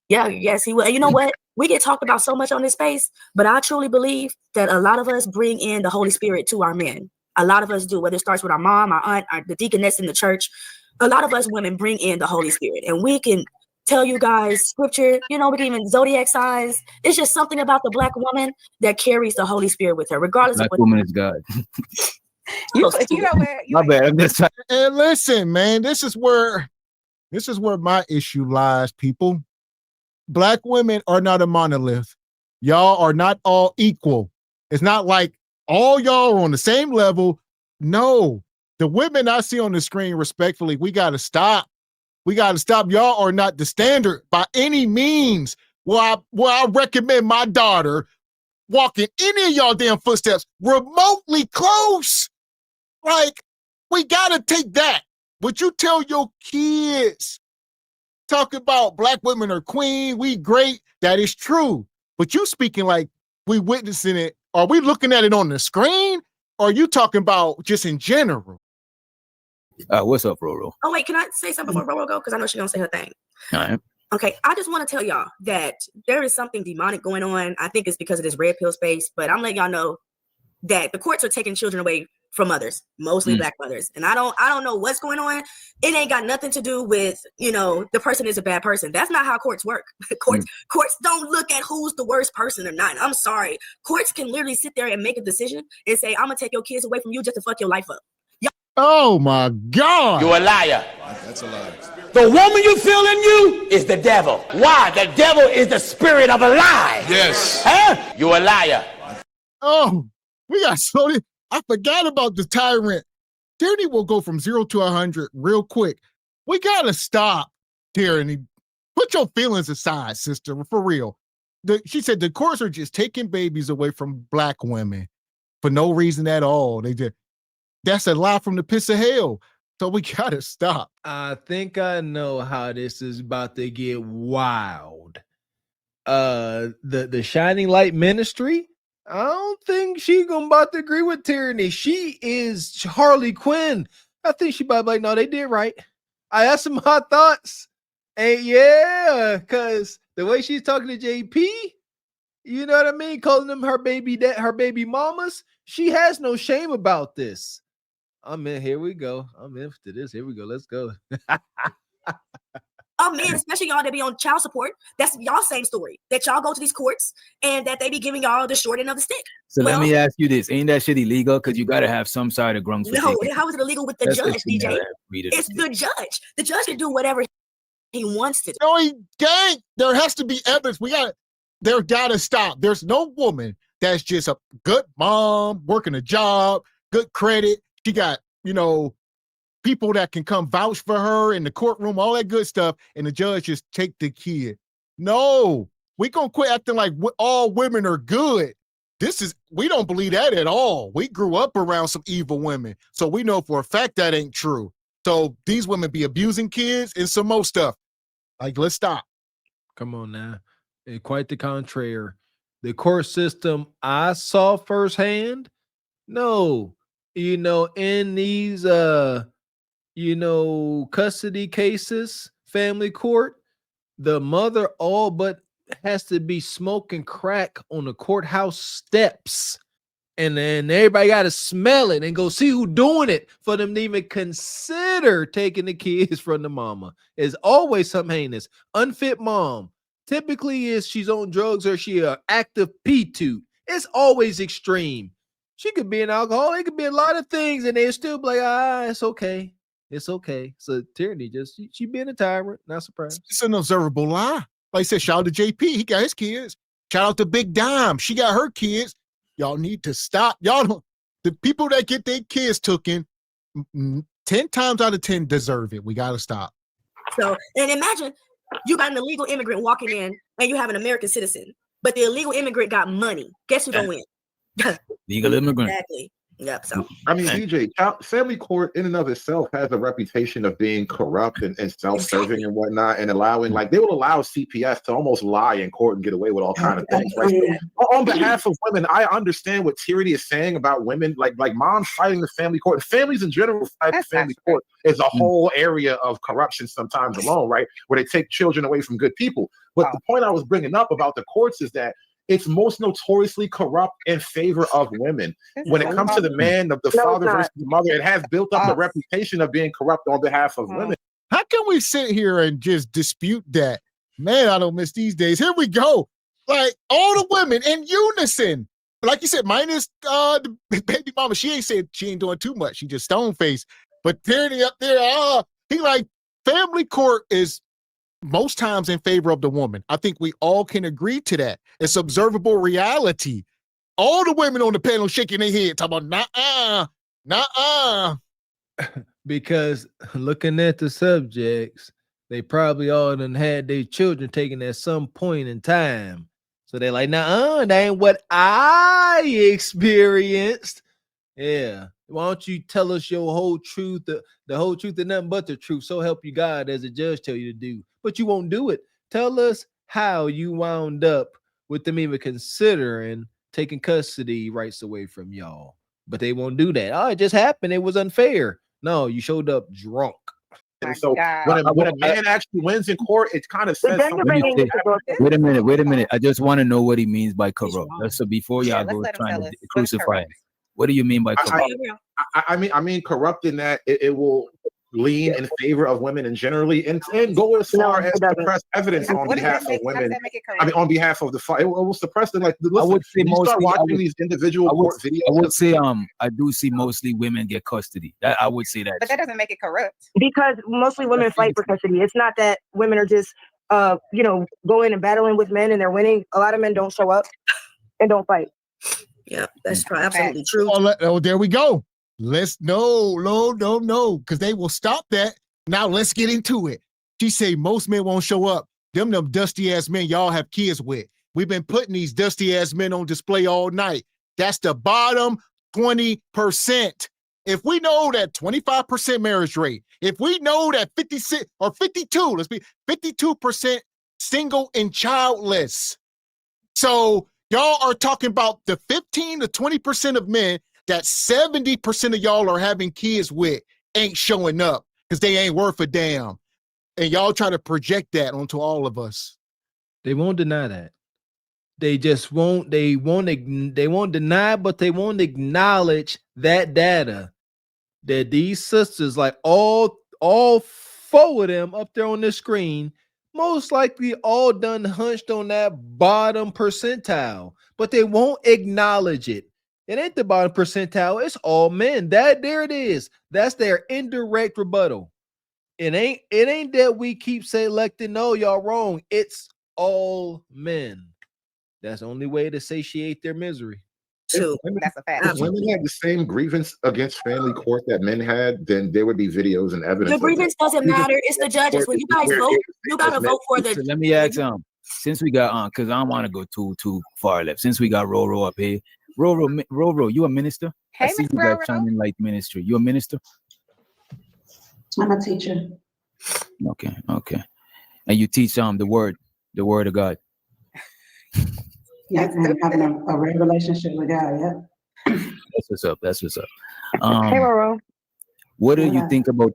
Yeah, yes, he will. And you know what? We get talked about so much on this space, but I truly believe that a lot of us bring in the Holy Spirit to our men. A lot of us do, whether it starts with our mom, our aunt, the deaconess in the church. A lot of us women bring in the Holy Spirit, and we can tell you guys scripture. We can even zodiac signs. It's just something about the black woman that carries the Holy Spirit with her, regardless of Black what. woman is God. You know where? My bad. I'm just trying. And listen, man, this is where my issue lies, people. Black women are not a monolith. Y'all are not all equal. It's not like all y'all are on the same level. No, the women I see on the screen, respectfully, we got to stop. We got to stop. Y'all are not the standard by any means. Well, I recommend my daughter walking any of y'all damn footsteps remotely close. Like, we got to take that. What you tell your kids, talking about black women are queen, we great, that is true. But you speaking like we witnessing it. Are we looking at it on the screen? Or are you talking about just in general? What's up, Roro? Oh, wait, can I say something before Roro go? Because I know she's going to say her thing. All right. Okay, I just want to tell y'all that there is something demonic going on. I think it's because of this red pill space, but I'm letting y'all know that the courts are taking children away from mothers, mostly black mothers. And I don't know what's going on. It ain't got nothing to do with, the person is a bad person. That's not how courts work. Courts don't look at who's the worst person or not. I'm sorry. Courts can literally sit there and make a decision and say, I'm going to take your kids away from you just to fuck your life up. Oh my God. You're a liar. That's a lie. The woman you feel in you is the devil. Why? The devil is the spirit of a lie. Yes. Huh? You're a liar. Oh, we got so I forgot about the tyrant. Tyranny will go from 0 to 100 real quick. We gotta stop tyranny. Put your feelings aside, sister, for real. She said the courts are just taking babies away from black women for no reason at all. That's a lie from the pits of hell. So we gotta stop. I think I know how this is about to get wild. The Shining Light Ministry, I don't think she gonna about to agree with tyranny. She is Harley Quinn. I think she about to be like, no, they did right. I asked them my thoughts. And yeah, because the way she's talking to JP, you know what I mean? Calling them her baby mamas. She has no shame about this. I'm in. Here we go. I'm in for this. Here we go. Let's go. Oh man, especially y'all that be on child support. That's y'all same story. That y'all go to these courts and that they be giving y'all the short end of the stick. So let me ask you this: ain't that shit illegal? Because you got to have some side of grunts. No, how is it illegal with the judge, DJ? It's the judge. The judge can do whatever he wants to do. No, gang. There has to be evidence. There gotta stop. There's no woman that's just a good mom, working a job, good credit. She got, people that can come vouch for her in the courtroom, all that good stuff, and the judge just take the kid. No, we gonna quit acting like all women are good. We don't believe that at all. We grew up around some evil women, so we know for a fact that ain't true. So these women be abusing kids and some more stuff. Like, let's stop. Come on now. And quite the contrary. The court system I saw firsthand, no. In these, custody cases, family court, the mother all but has to be smoking crack on the courthouse steps. And then everybody got to smell it and go see who doing it for them to even consider taking the kids from the mama. It's always something heinous. Unfit mom. Typically is she's on drugs or she an active P2. It's always extreme. She could be an alcoholic. It could be a lot of things, and they're still like, it's okay. It's okay. So tyranny, she being a tyrant, not surprised. It's an observable lie. Like I said, shout out to JP. He got his kids. Shout out to Big Dime. She got her kids. Y'all need to stop. The people that get their kids taken 10 times out of 10 deserve it. We got to stop. So, and imagine you got an illegal immigrant walking in and you have an American citizen, but the illegal immigrant got money. Guess who gonna win? Legal immigrant. Exactly. Yep. So I mean, DJ, family court in and of itself has a reputation of being corrupt and self-serving and whatnot, and allowing, like, they will allow CPS to almost lie in court and get away with all kind of things. Right? So, on behalf of women, I understand what Tyranny is saying about women, like moms fighting the family court, and families in general fighting the family court is a whole area of corruption sometimes alone, right? Where they take children away from good people. But the point I was bringing up about the courts is that it's most notoriously corrupt in favor of women. When it comes to the man, the father versus the mother, it has built up a reputation of being corrupt on behalf of women. How can we sit here and just dispute that? Man, I don't miss these days. Here we go. Like, all the women in unison. Like you said, minus the baby mama. She ain't said she ain't doing too much. She just stone-faced. But Tyranny up there, he like, family court is most times in favor of the woman. I think we all can agree to that. It's observable reality. All the women on the panel shaking their head, talking about nah. Because looking at the subjects, they probably all done had their children taken at some point in time. So they're like, that ain't what I experienced. Yeah. Why don't you tell us your whole truth, the whole truth and nothing but the truth? So help you God, as a judge tell you to do. But you won't do it. Tell us how you wound up with them even considering taking custody rights away from y'all. But they won't do that. Oh, it just happened. It was unfair. No, you showed up drunk. And so when a man actually wins in court, it kind of says something. Wait a minute. I just want to know what he means by corrupt. So before y'all go trying to crucify him, what do you mean by corrupt? I mean corrupt in that it will lean in favor of women and generally and go as far as suppress evidence on behalf of women. I mean, on behalf of the fight, it will suppress it. Like, listen, I would say start watching these individual court videos. I would say I do see mostly women get custody. I would say that. But that doesn't make it corrupt. Because mostly women fight for custody. It's not that women are just going and battling with men and they're winning. A lot of men don't show up and don't fight. Yeah, that's absolutely true. Oh, there we go. Let's no, because they will stop that. Now let's get into it. She say most men won't show up. Them dusty ass men y'all have kids with. We've been putting these dusty ass men on display all night. That's the bottom 20%. If we know that 25% marriage rate, if we know that 56 or 52, let's be 52% single and childless. So y'all are talking about the 15 to 20% of men that 70% of y'all are having kids with ain't showing up because they ain't worth a damn. And y'all try to project that onto all of us. They won't deny that. They just won't, they won't deny, but they won't acknowledge that data that these sisters, like all four of them up there on the screen, most likely all done hunched on that bottom percentile, but they won't acknowledge it. It ain't the bottom percentile. It's all men. There it is. That's their indirect rebuttal. It ain't that we keep selecting. No, y'all wrong. It's all men. That's the only way to satiate their misery. True. That's a fact. If women had the same grievance against family court that men had, then there would be videos and evidence. The grievance doesn't matter. It's the judges. When you guys vote, you gotta vote for the. So let me ask since we got because I don't want to go too far left. Since we got Roro up here. Roro, you a minister? Hey, I see you got shining light ministry. You a minister? I'm a teacher. Okay. And you teach the word of God. Yeah, and having a real relationship with God. Yeah. That's what's up. Hey, Roro. What do you think about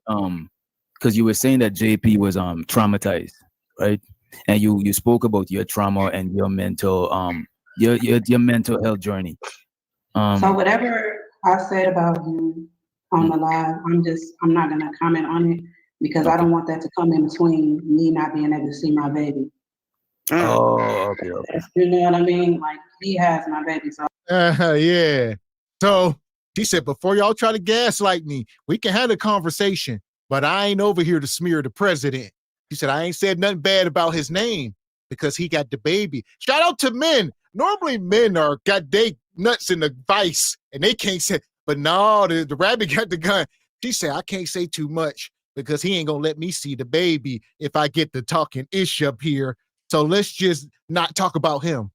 because you were saying that JP was traumatized, right? And you spoke about your trauma and your mental your mental health journey. So whatever I said about him on the live, I'm not gonna comment on it because I don't want that to come in between me not being able to see my baby. Oh, okay. You know what I mean? Like, he has my baby, so Yeah. So she said, before y'all try to gaslight me, we can have a conversation, but I ain't over here to smear the president. She said, I ain't said nothing bad about his name because he got the baby. Shout out to men. Normally men got they nuts in the vice and they can't say, but no, the rabbit got the gun. She said, I can't say too much because he ain't gonna let me see the baby if I get the talking ish up here. So let's just not talk about him.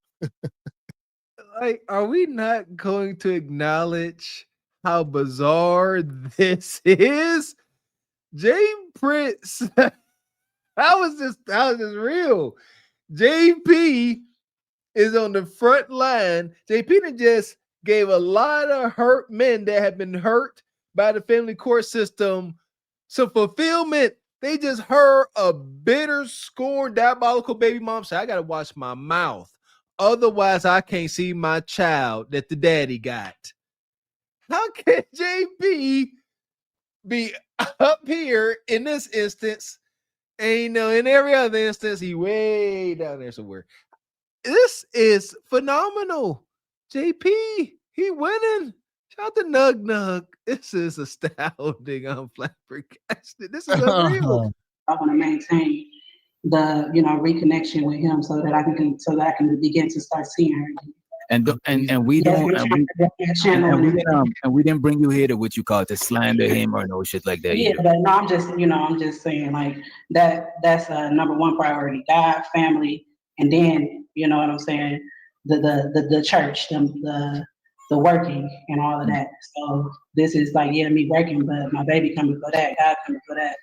Like, are we not going to acknowledge how bizarre this is. Jay Prince, that was just real. JP is on the front line. JP just gave a lot of hurt men that have been hurt by the family court system some fulfillment. They just heard a bitter, scorned, diabolical baby mom say, I got to watch my mouth. Otherwise, I can't see my child that the daddy got. How can JP be up here in this instance? And you know, in every other instance, he way down there somewhere. This is phenomenal. JP, he winning. Shout out to Nug Nug. This is astounding. I'm flabbergasted. This is unreal. I want to maintain the reconnection with him so that I can begin to start seeing her. And we didn't bring you here to what you call to slander him or no shit like that. Yeah, either. but no, I'm just saying like that's number one priority. God, family, and then you know what I'm saying, the church, the working and all of that. So this is like me working, but my baby coming for that, God coming for that.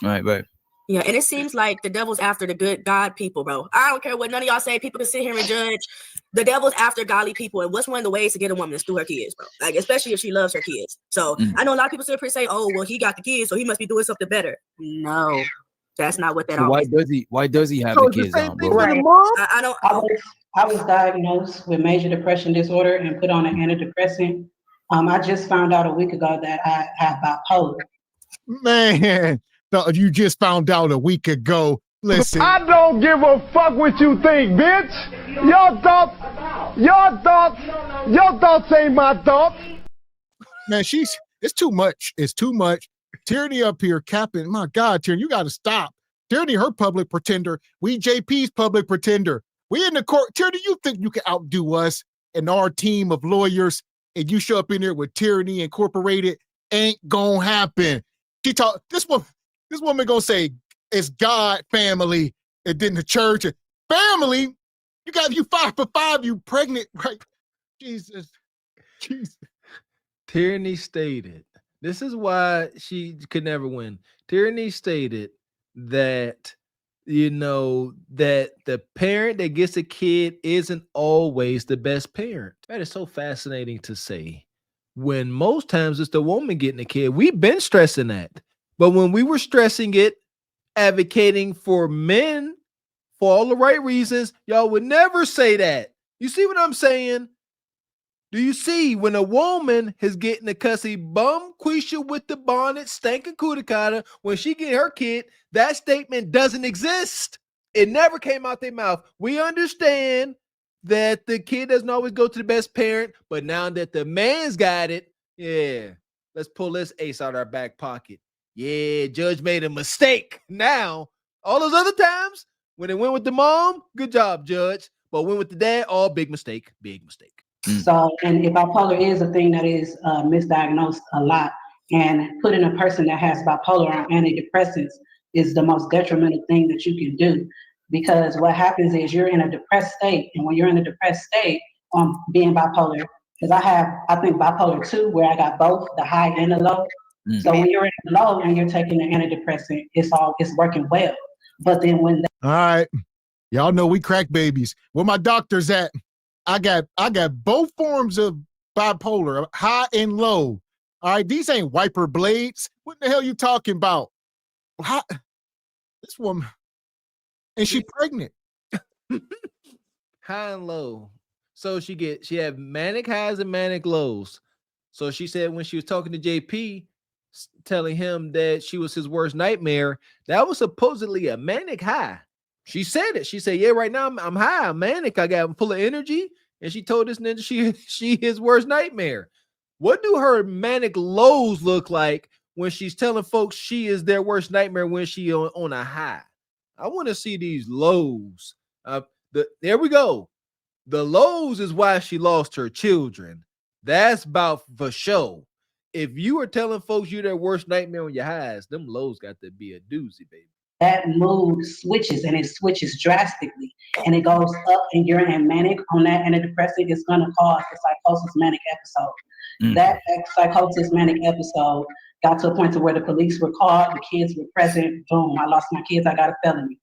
Right. Yeah, and it seems like the devil's after the good God people, bro. I don't care what none of y'all say. People can sit here and judge. The devil's after godly people. And what's one of the ways to get a woman is through her kids, bro? Like, especially if she loves her kids. So I know a lot of people sit here and say, oh, well, he got the kids, so he must be doing something better. No, that's not what that so always why does he have the kids on, bro? Right. I don't. I was diagnosed with major depression disorder and put on an antidepressant. I just found out a week ago that I have bipolar. Man, you just found out a week ago. Listen. I don't give a fuck what you think, bitch. Your thoughts ain't my thoughts. Man, it's too much. It's too much. Tyranny up here capping. My God, Tyranny, you got to stop. Tyranny, her public pretender. We JP's public pretender. We in the court. Tyranny, you think you can outdo us and our team of lawyers, and you show up in there with Tyranny Incorporated? Ain't gonna happen. This woman gonna say it's God, family, and then the church. Family, you 5 for 5, you pregnant, right? Jesus. Tyranny stated, this is why she could never win. Tyranny stated that, that the parent that gets a kid isn't always the best parent. That is so fascinating to say. When most times it's the woman getting a kid. We've been stressing that. But when we were stressing it, advocating for men for all the right reasons, y'all would never say that. You see what I'm saying? Do you see when a woman is getting a cussy bum Quisha with the bonnet, stankin' cootie when she get her kid, that statement doesn't exist. It never came out their mouth. We understand that the kid doesn't always go to the best parent, but now that the man's got it, yeah, let's pull this ace out of our back pocket. Yeah, Judge made a mistake. Now, all those other times when it went with the mom, good job, Judge. But went with the dad, big mistake. So, and if bipolar is a thing that is misdiagnosed a lot, and putting a person that has bipolar on antidepressants is the most detrimental thing that you can do. Because what happens is you're in a depressed state, and when you're in a depressed state, being bipolar, because I think bipolar 2, where I got both the high and the low. So when you're in the low and you're taking an antidepressant, it's working well. But then when all right, y'all know we crack babies. Where my doctor's at, I got both forms of bipolar, high and low. All right, these ain't wiper blades. What the hell you talking about? This woman, and she pregnant. High and low. So she had manic highs and manic lows. So she said when she was talking to JP, telling him that she was his worst nightmare, that was supposedly a manic high. She said it. She said, yeah, right now I'm high, I'm manic, I'm full of energy. And she told this ninja she his worst nightmare. What do her manic lows look like when she's telling folks she is their worst nightmare when she on a high? I want to see these lows. There we go. The lows is why she lost her children. That's about for sure. If you are telling folks you're their worst nightmare on your highs, them lows got to be a doozy, baby. that mood switches, and it switches drastically, and it goes up, and you're in manic on that antidepressant. It's going to cause a psychosis manic episode. That psychosis manic episode got to a point to where the police were called, the kids were present. Boom, I lost my kids. I got a felony.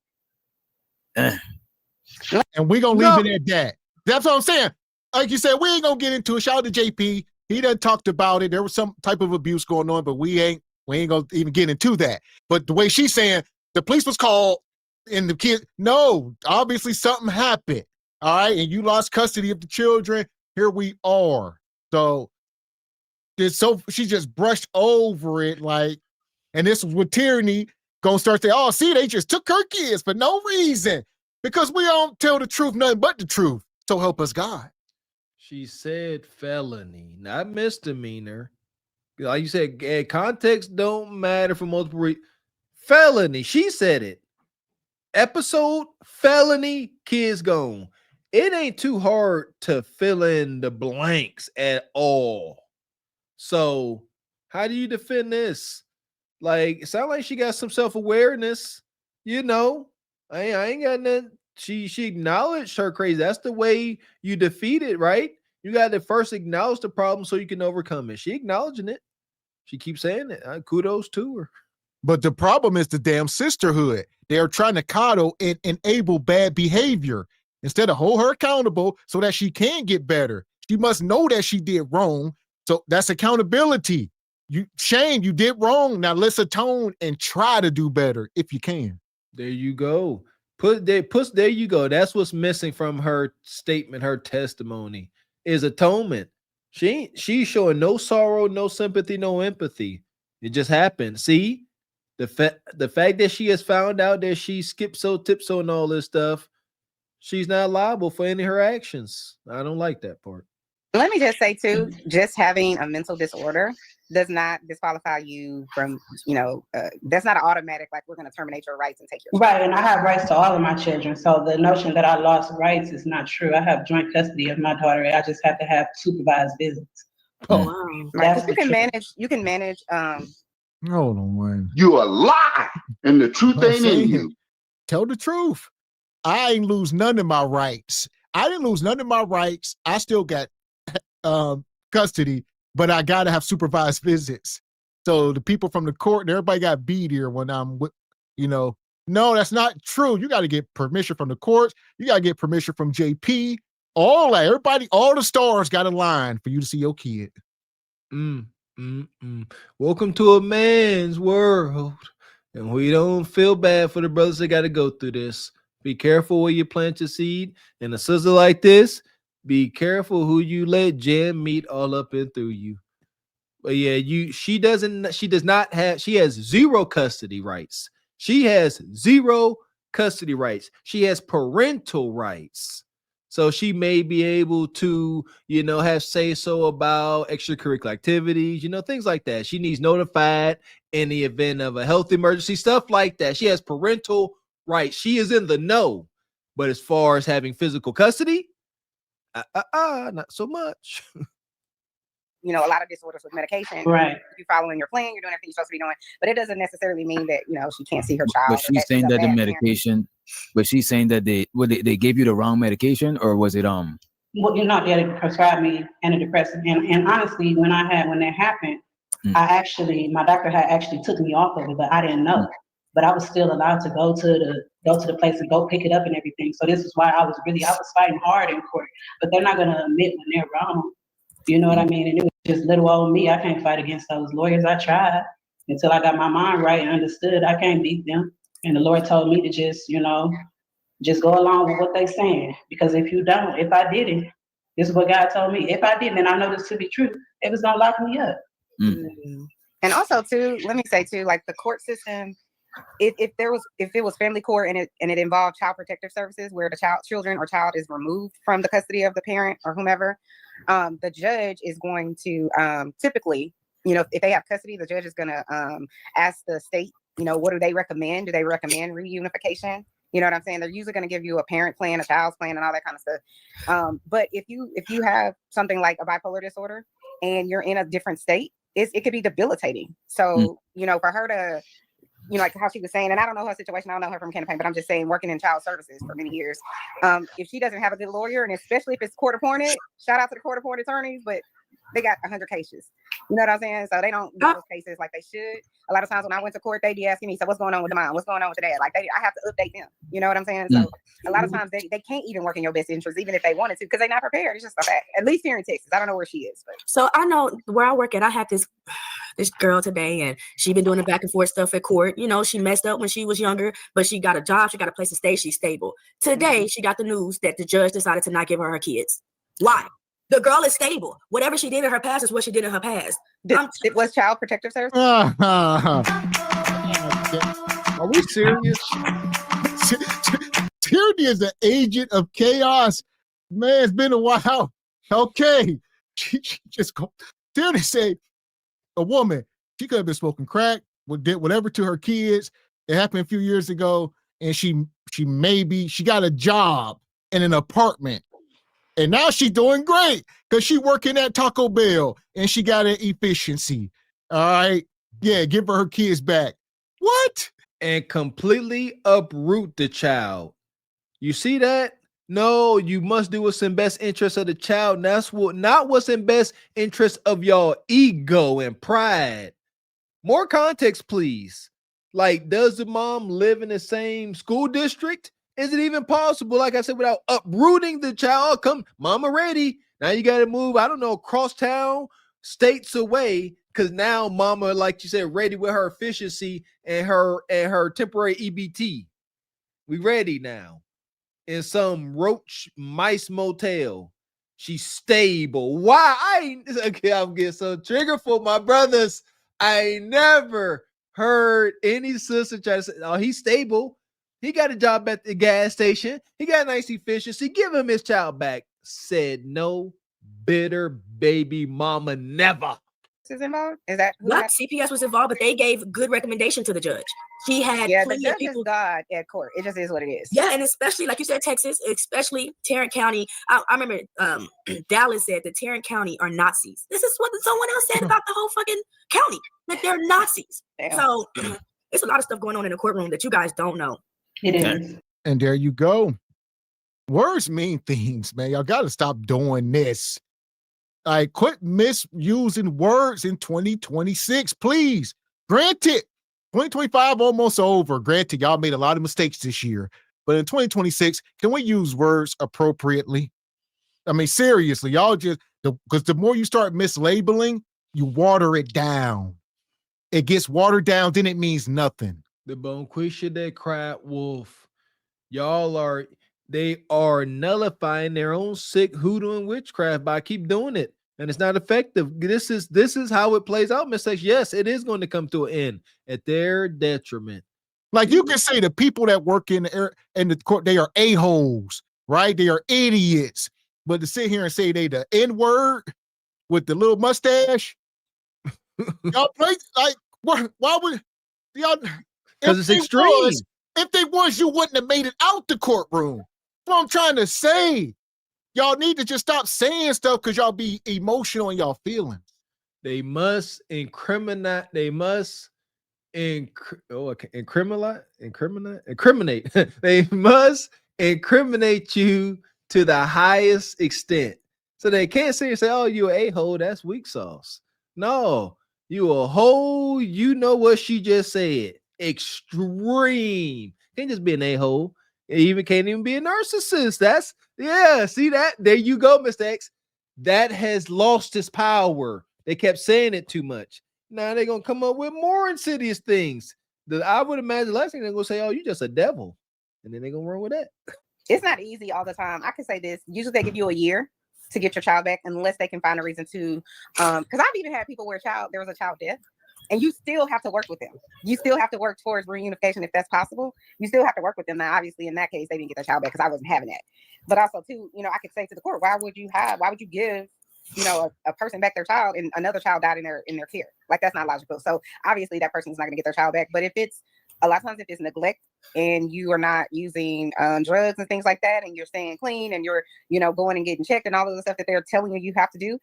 And we're going to leave it at that. That's what I'm saying. Like you said, we ain't going to get into it. Shout out to JP. He done talked about it. There was some type of abuse going on, but we ain't going to even get into that. But the way she's saying, the police was called and the kid, no, obviously something happened. All right. And you lost custody of the children. Here we are. So she just brushed over it, like, and this was with tyranny gonna start saying, oh, see, they just took her kids for no reason because we don't tell the truth, nothing but the truth. So help us God. She said felony, not misdemeanor. Like you said, context don't matter for multiple reasons. Felony, she said it. Episode, felony, kids gone. It ain't too hard to fill in the blanks at all. So how do you defend this? Like, it sounds like she got some self-awareness, you know. I ain't got nothing. She acknowledged her crazy. That's the way you defeat it, right? You got to first acknowledge the problem so you can overcome it. She acknowledging it. She keeps saying it. Kudos to her. But the problem is the damn sisterhood. They're trying to coddle and enable bad behavior instead of hold her accountable so that she can get better. She must know that she did wrong. So that's accountability. Shane, you did wrong. Now let's atone and try to do better if you can. There you go. There you go. That's what's missing from her statement, her testimony is atonement. She's showing no sorrow, no sympathy, no empathy. It just happened. See, the fact that she has found out that she skipped so tipso and all this stuff, she's not liable for any of her actions. I don't like that part. Let me just say too, just having a mental disorder does not disqualify you from, that's not an automatic, like, we're going to terminate your rights and take your right. And I have rights to all of my children. So the notion that I lost rights is not true. I have joint custody of my daughter. I just have to have supervised visits. Oh, wow. Right. You can manage. Hold on, man. You a lie, and the truth ain't in you. Tell the truth. I ain't lose none of my rights. I didn't lose none of my rights. I still got custody, but I got to have supervised visits. So the people from the court and everybody got beat here when I'm with, no, that's not true. You got to get permission from the courts. You got to get permission from JP. All that, everybody, all the stars got a line for you to see your kid. Welcome to a man's world. And we don't feel bad for the brothers that got to go through this. Be careful where you plant your seed. And a sister like this, be careful who you let jam meat all up and through you. But yeah, she has zero custody rights. She has zero custody rights. She has parental rights. So she may be able to, have say-so about extracurricular activities, things like that. She needs notified in the event of a health emergency, stuff like that. She has parental rights. She is in the know. But as far as having physical custody, not so much. A lot of disorders with medication. Right. You're following your plan. You're doing everything you're supposed to be doing. But it doesn't necessarily mean that, she can't see her child. But she's saying that the medication, but she's saying that they gave you the wrong medication, or was it Well, they prescribed me antidepressant. And honestly, when that happened, my doctor had actually took me off of it, but I didn't know. But I was still allowed to go to the place and go pick it up and everything. So this is why I was fighting hard in court. But they're not gonna admit when they're wrong. You know what I mean? And it was just little old me. I can't fight against those lawyers. I tried until I got my mind right and understood I can't beat them. And the Lord told me to just go along with what they're saying. Because if I didn't, this is what God told me. If I didn't, and I know this to be true, it was gonna lock me up. And also too, let me say too, like the court system, if it was family court and it involved child protective services where the child is removed from the custody of the parent or whomever, the judge is going to typically, if they have custody, the judge is going to ask the state, what do they recommend? Do they recommend reunification? You know what I'm saying? They're usually going to give you a parent plan, a child's plan, and all that kind of stuff. But if you have something like a bipolar disorder and you're in a different state, it could be debilitating. So, for her to you know, like how she was saying, and I don't know her situation, I don't know her from campaign, but I'm just saying, working in child services for many years, if she doesn't have a good lawyer, and especially if it's court appointed, shout out to the court appointed attorneys, but they got 100 cases. You know what I'm saying? So they don't get those cases like they should. A lot of times when I went to court, they be asking me, so what's going on with the mom? What's going on with the dad? Like I have to update them. You know what I'm saying? So a lot of times they can't even work in your best interest, even if they wanted to, because they're not prepared. It's just a fact. At least here in Texas. I don't know where she is. But. So I know where I work at, I had this girl today, and she been doing the back and forth stuff at court. You know, she messed up when she was younger, but she got a job, she got a place to stay, she's stable. Today, she got the news that the judge decided to not give her kids. Why? The girl is stable. Whatever she did in her past is what she did in her past. It was Child Protective Service. Are we serious? Tyranny is an agent of chaos. Man, it's been a while. Okay. She just go. Tyranny say a woman, she could have been smoking crack, did whatever to her kids. It happened a few years ago, and she got a job in an apartment. And now she's doing great because she working at Taco Bell and she got an efficiency. All right. Yeah, give her kids back. What? And completely uproot the child. You see that? No, you must do what's in best interest of the child. And that's not what's in best interest of your ego and pride. More context, please. Like, does the mom live in the same school district? Is it even possible, like I said, without uprooting the child? Come, mama ready. Now you got to move, I don't know, across town, states away, because now mama, like you said, ready with her efficiency and her temporary EBT. We ready now. In some roach mice motel. She's stable. Why? Okay, I'm getting so triggered for my brothers. I ain't never heard any sister try to say, oh, he's stable. He got a job at the gas station. He got a nice efficiency. Give him his child back. Said no, bitter baby mama never. Is involved? Is that who CPS was involved, but they gave good recommendation to the judge. She had the judge is God at court. It just is what it is. Yeah, and especially like you said, Texas, especially Tarrant County. I remember Dallas said that Tarrant County are Nazis. This is what someone else said about the whole fucking county, that they're Nazis. Damn. So it's a lot of stuff going on in the courtroom that you guys don't know. It is. And there you go. Words mean things, man. Y'all got to stop doing this. Like, quit misusing words in 2026, please. Granted, 2025 almost over. Granted, y'all made a lot of mistakes this year. But in 2026, can we use words appropriately? I mean, seriously, y'all just, because the more you start mislabeling, you water it down. It gets watered down, then it means nothing. The Bonquisha that cried wolf. They are nullifying their own sick hoodoo and witchcraft by keep doing it. And it's not effective. This is how it plays out, Miss X. Yes, it is going to come to an end at their detriment. Like, you can say the people that work in the court, they are a-holes, right? They are idiots. But to sit here and say they the N-word with the little mustache, y'all play like, why would y'all? Because it's extreme. If they was, you wouldn't have made it out the courtroom. That's what I'm trying to say. Y'all need to just stop saying stuff because y'all be emotional in y'all feelings. They must incriminate. They must incriminate. They must incriminate you to the highest extent. So they can't say, oh, you a-hole, that's weak sauce. No, you a hole. You know what she just said. Extreme. Can't just be an a-hole. It can't even be a narcissist. See that? There you go, Mr. X. That has lost its power. They kept saying it too much. Now they're gonna come up with more insidious things. I would imagine the last thing they're gonna say, oh, you just a devil. And then they're gonna run with that. It's not easy all the time. I can say this. Usually they give you a year to get your child back unless they can find a reason to. Because I've even had people where there was a child death. And you still have to work with them. You still have to work towards reunification if that's possible. You still have to work with them. Now, obviously, in that case, they didn't get their child back because I wasn't having that. But also, too, I could say to the court, why would you give, a person back their child and another child died in their care? Like, that's not logical. So obviously, that person's not going to get their child back. But if it's a lot of times, if it's neglect and you are not using drugs and things like that, and you're staying clean and you're, going and getting checked and all of the stuff that they're telling you have to do,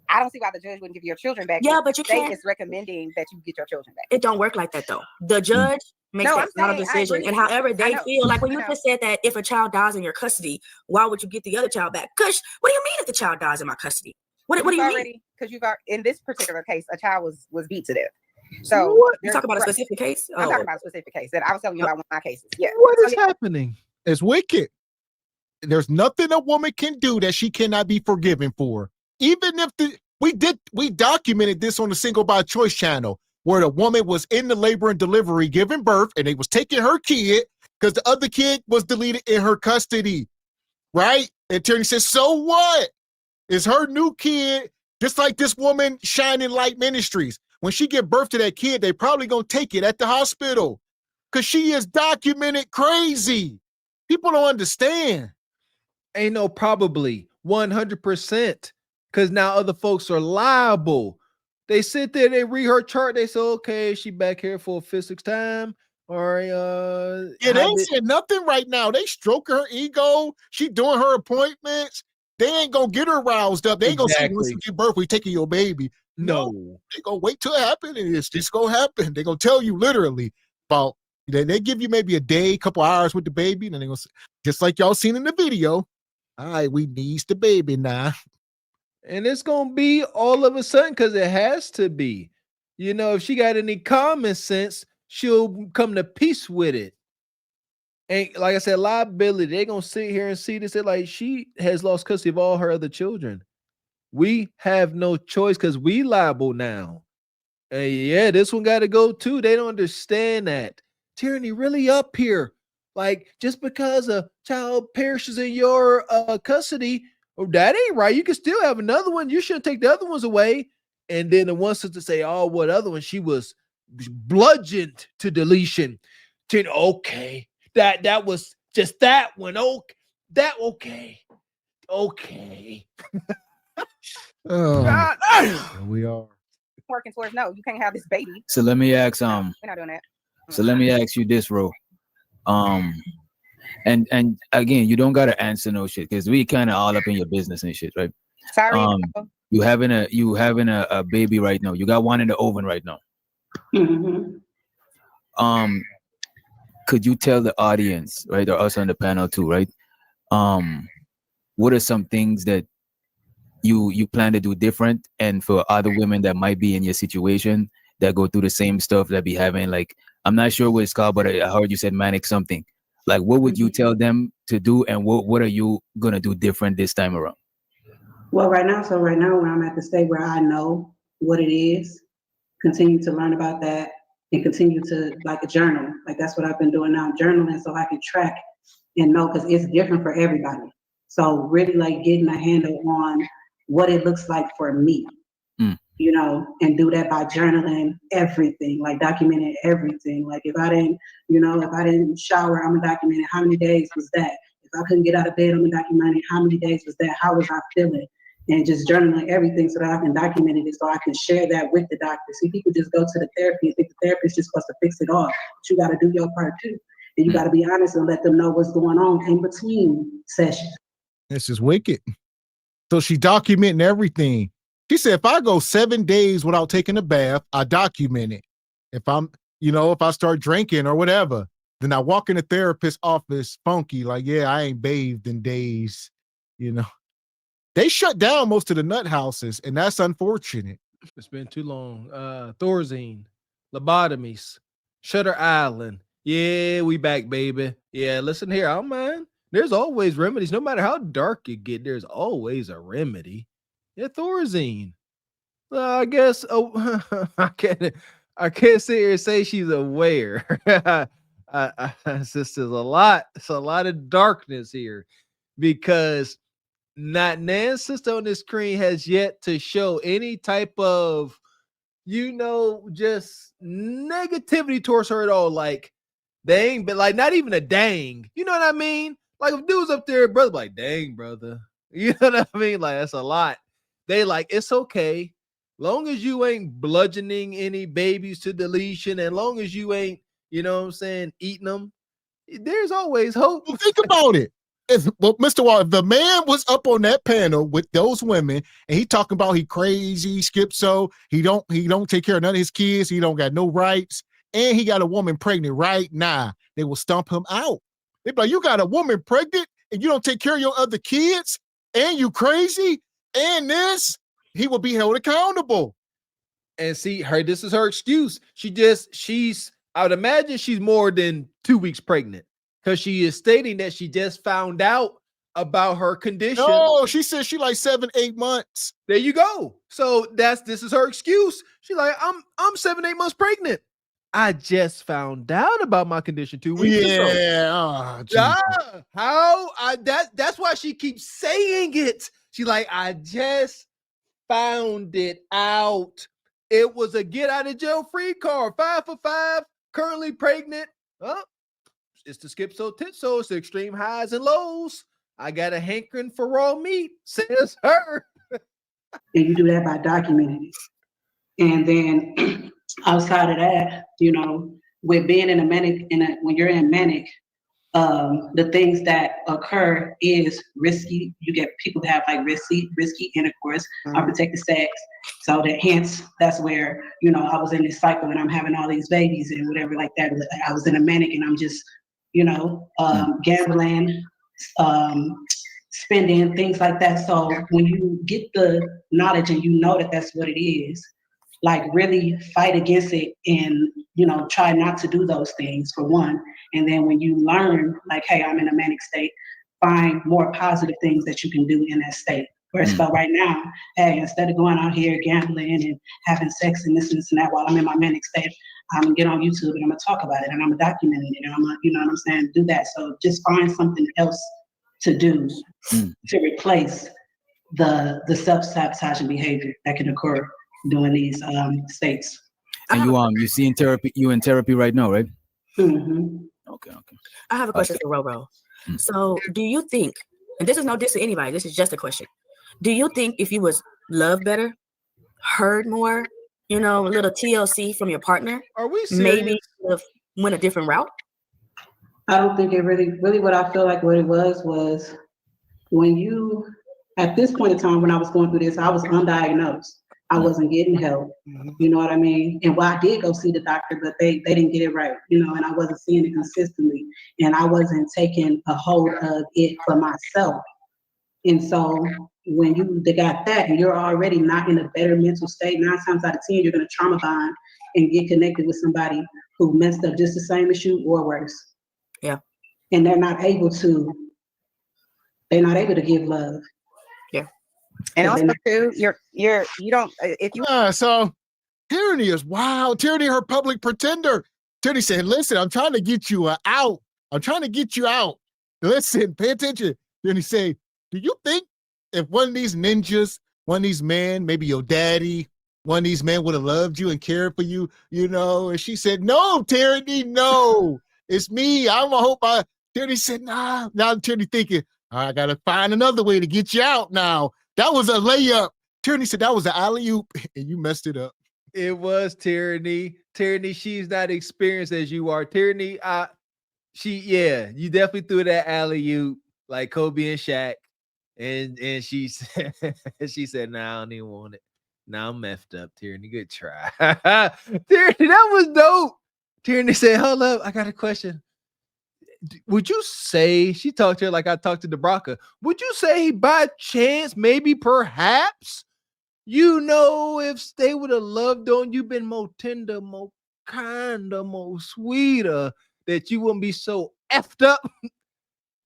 I don't see why the judge wouldn't give your children back. Yeah, but you state can't. is recommending that you get your children back. It don't work like that though. The judge makes that final decision, and however they feel. Like when you just said that if a child dies in your custody, why would you get the other child back? Kush, what do you mean if the child dies in my custody? What do you mean? Because you've already, in this particular case, a child was beat to death. So what? You talk about a specific case? I'm talking about a specific case that I was telling you about one of my cases. Yeah. What is happening? It's wicked. There's nothing a woman can do that she cannot be forgiven for. Even if we documented this on the Single by Choice channel, where the woman was in the labor and delivery giving birth, and they was taking her kid because the other kid was deleted in her custody, right? And attorney says, so what? It's her new kid, just like this woman, Shining Light Ministries. When she give birth to that kid, they probably gonna take it at the hospital because she is documented crazy. People don't understand. Ain't no probably 100%, because now other folks are liable. They sit there, they read her chart, they say, okay, she back here for a physics time. Or yeah, they ain't saying nothing right now. They stroking her ego. She doing her appointments. They ain't gonna get her roused up. They ain't gonna say once you give birth, we taking your baby. No, they gonna wait till it happen, and it's just gonna happen. They gonna tell you literally about. They give you maybe a day, couple hours with the baby, and then they gonna say, just like y'all seen in the video. All right, we needs the baby now. And it's gonna be all of a sudden because it has to be. You know, if she got any common sense, she'll come to peace with it. And like I said, liability, they're gonna sit here and see this. They're like, she has lost custody of all her other children. We have no choice because we liable now. And yeah, this one got to go too. They don't understand that. Tyranny really up here. Like, just because a child perishes in your custody, oh, that ain't right. You can still have another one. You shouldn't take the other ones away. And then the one sister say, oh, what other one? She was bludgeoned to deletion. Okay, that was just that one. Okay, that okay. Oh, we are working towards no. You can't have this baby. So let me ask we're not doing that. So let me ask you this, Ro. And again, you don't gotta answer no shit because we kind of all up in your business and shit, right? Sorry. You having a baby right now. You got one in the oven right now. Mm-hmm. Could you tell the audience, right, or us on the panel too, right? What are some things that you plan to do different, and for other women that might be in your situation that go through the same stuff that be having, like, I'm not sure what it's called, but I heard you said manic something. Like, what would you tell them to do, and what are you gonna do different this time around? Well, right now when I'm at the state where I know what it is, continue to learn about that and continue to like a journal. Like that's what I've been doing now, journaling, so I can track and know, because it's different for everybody. So really like getting a handle on what it looks like for me, you know, and do that by journaling everything, like documenting everything. Like if I didn't shower, I'm gonna document it. How many days was that? If I couldn't get out of bed, I'm gonna document it. How many days was that? How was I feeling? And just journaling everything so that I can document it, so I can share that with the doctor. See, people just go to the therapy and think the therapist is supposed to fix it all, but you got to do your part too. And you got to be honest and let them know what's going on in between sessions. This is wicked. So she documenting everything. She said, if I go 7 days without taking a bath, I document it. If I start drinking or whatever, then I walk in the therapist's office funky, like, yeah, I ain't bathed in days, you know. They shut down most of the nut houses, and that's unfortunate. It's been too long. Thorazine, lobotomies, Shutter Island. Yeah, we back, baby. Yeah, listen here, I don't mind. There's always remedies. No matter how dark it get, there's always a remedy. Yeah, Thorazine. I guess I can't sit here and say she's aware. It's just a lot. It's a lot of darkness here, because not Nan's sister on the screen has yet to show any type of, just negativity towards her at all. Like, dang, but like not even a dang. You know what I mean? Like if dudes up there, brother, like, dang, brother. You know what I mean? Like, that's a lot. They like, it's okay. Long as you ain't bludgeoning any babies to deletion, and long as you ain't, eating them, there's always hope. Well, think about it. Well, Mr. Wall, if the man was up on that panel with those women and he talking about he crazy, schizo, he don't take care of none of his kids, he don't got no rights, and he got a woman pregnant right now, they will stomp him out. They be like, you got a woman pregnant and you don't take care of your other kids, and you crazy, and this, he will be held accountable. And see, this is her excuse. I would imagine she's more than 2 weeks pregnant, because she is stating that she just found out about her condition. No, she said she like 7-8 months. There you go. So this is her excuse. She's like, I'm 7-8 months pregnant. I just found out about my condition 2 weeks ago. Yeah. That's why she keeps saying it. She like, I just found it out. It was a get out of jail free card. 5 for 5. Currently pregnant. It's the Skip-So Tit-So. It's the extreme highs and lows. I got a hankering for raw meat, says her. And you do that by documenting it. And then outside of that, with being in a manic, when you're in manic, the things that occur is risky. You get people that have like risky intercourse, unprotected sex. So that's where, I was in this cycle and I'm having all these babies and whatever like that. I was in a manic and I'm just, gambling, spending, things like that. So when you get the knowledge and you know that that's what it is, like really fight against it and, try not to do those things for one. And then when you learn, like, hey, I'm in a manic state, find more positive things that you can do in that state. Whereas so right now, hey, instead of going out here gambling and having sex and this and that while I'm in my manic state, I'm gonna get on YouTube and I'm gonna talk about it and I'm gonna document it and I'm gonna, you know what I'm saying, do that. So just find something else to do to replace the self-sabotaging behavior that can occur during these states. And you see in therapy, you in therapy right now, right? Mm-hmm. Okay. I have a question for Roro. So do you think, and this is no diss to anybody, this is just a question. Do you think if you was loved better, heard more, a little TLC from your partner, are we serious? Maybe went a different route? I don't think it really what I feel like what it was when you, at this point in time when I was going through this, I was undiagnosed. I wasn't getting help. You know what I mean? And I did go see the doctor, but they didn't get it right, and I wasn't seeing it consistently. And I wasn't taking a hold of it for myself. And so when they got that and you're already not in a better mental state, 9 times out of 10, you're going to trauma bond and get connected with somebody who messed up just the same as you or worse. Yeah. And they're not able to give love. Yeah. And also too, you don't, if you so Tyranny is wild. Tyranny, her public pretender. Tyranny said, listen, I'm trying to get you out. I'm trying to get you out. Listen, pay attention. Tyranny said, do you think if one of these ninjas, one of these men, maybe your daddy, one of these men would have loved you and cared for you, and she said, no, Tyranny, no, it's me. I'm gonna hope Tyranny said, nah. Now Tyranny thinking, I gotta find another way to get you out now. That was a layup. Tyranny said that was an alley-oop and you messed it up. It was Tyranny. Tyranny, she's not experienced as you are. Tyranny, you definitely threw that alley-oop like Kobe and Shaq. And she said, nah, I don't even want it. Nah, I'm messed up, Tyranny. Good try. Tyranny, that was dope. Tyranny said, hold up, I got a question. Would you say, she talked to her like I talked to DeBrocca, would you say by chance, maybe perhaps, if they would have loved on you, been more tender, more kinder, more sweeter, that you wouldn't be so effed up?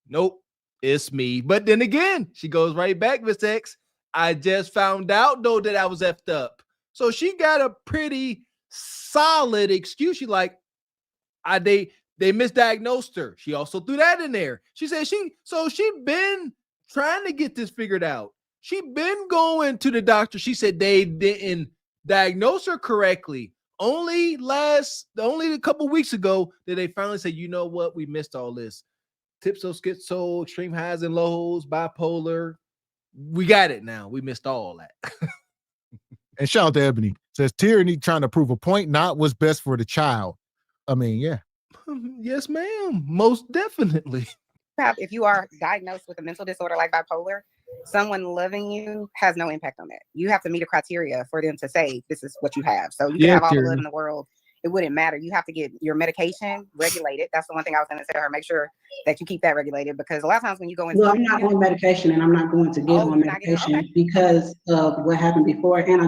Nope, it's me. But then again, she goes right back, Miss X. I just found out, though, that I was effed up. So she got a pretty solid excuse. She like, they misdiagnosed her. She also threw that in there. She said she been trying to get this figured out. She been going to the doctor. She said they didn't diagnose her correctly. Only a couple weeks ago did they finally say, you know what? We missed all this. Tit-So, schizo, extreme highs and lows, bipolar. We got it now. We missed all that. And shout out to Ebony. Says Tyranny trying to prove a point, not what's best for the child. I mean, yeah. Yes, ma'am. Most definitely. if you are diagnosed with a mental disorder like bipolar, someone loving you has no impact on that. You have to meet a criteria for them to say this is what you have. So you can have all the love in the world. It wouldn't matter. You have to get your medication regulated. That's the one thing I was going to say to her. Make sure that you keep that regulated, because a lot of times when you go into I'm not on medication, and I'm not going to get on medication because of what happened before. And I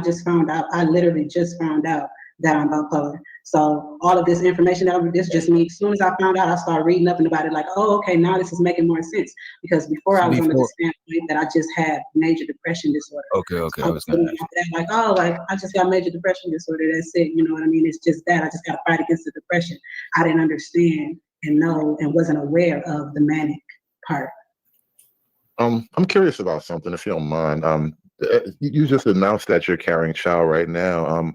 literally just found out that I'm bipolar. So all of this information this just me. As soon as I found out, I started reading up about it. Like, oh, okay, now this is making more sense. Because before I was under the standpoint that I just had major depression disorder. Okay. So I was like, oh, like I just got major depression disorder. That's it. You know what I mean? It's just that I just got to fight against the depression. I didn't understand and know and wasn't aware of the manic part. I'm curious about something, if you don't mind. You just announced that you're carrying a child right now.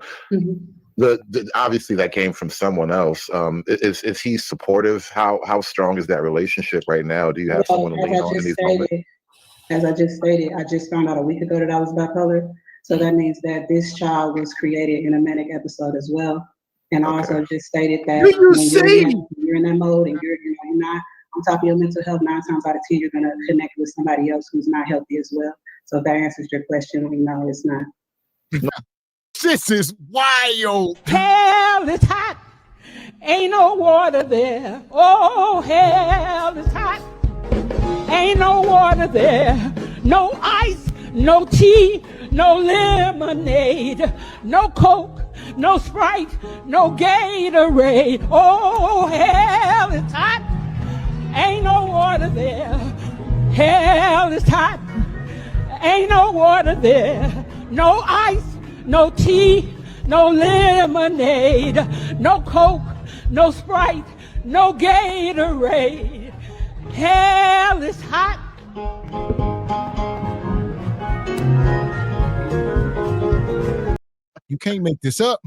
Obviously that came from someone else. Is he supportive? How strong is that relationship right now? Do you have someone to lean on in these moments? As I just stated, I just found out a week ago that I was bipolar. So that means that this child was created in a manic episode as well. And I also just stated that when you're in that mode and you're not on top of your mental health, 9 times out of 10 you're gonna connect with somebody else who's not healthy as well. So if that answers your question, no, it's not. This is wild. Hell is hot. Ain't no water there. Oh, hell is hot. Ain't no water there. No ice, no tea, no lemonade, no Coke, no Sprite, no Gatorade. Oh, hell is hot. Ain't no water there. Hell is hot. Ain't no water there. No ice, no tea, no lemonade, no Coke, no Sprite, no Gatorade. Hell is hot. You can't make this up.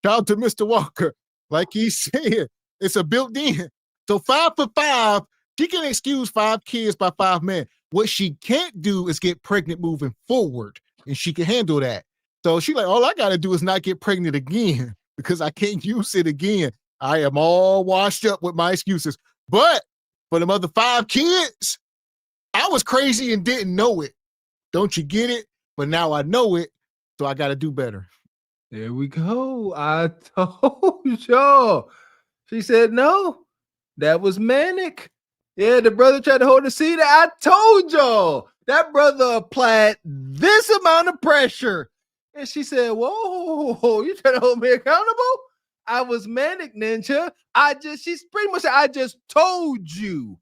Shout out to Mr. Walker. Like he said, it's a built in. So 5 for 5, she can excuse 5 kids by 5 men. What she can't do is get pregnant moving forward, and she can handle that. So she like, all I got to do is not get pregnant again because I can't use it again. I am all washed up with my excuses. But for the other 5 kids, I was crazy and didn't know it. Don't you get it? But now I know it, so I got to do better. There we go. I told y'all. She said no. That was manic. Yeah, the brother tried to hold the seat. I told y'all. That brother applied this amount of pressure. And she said, whoa, you trying to hold me accountable? I was manic, ninja. She's pretty much said, I just told you.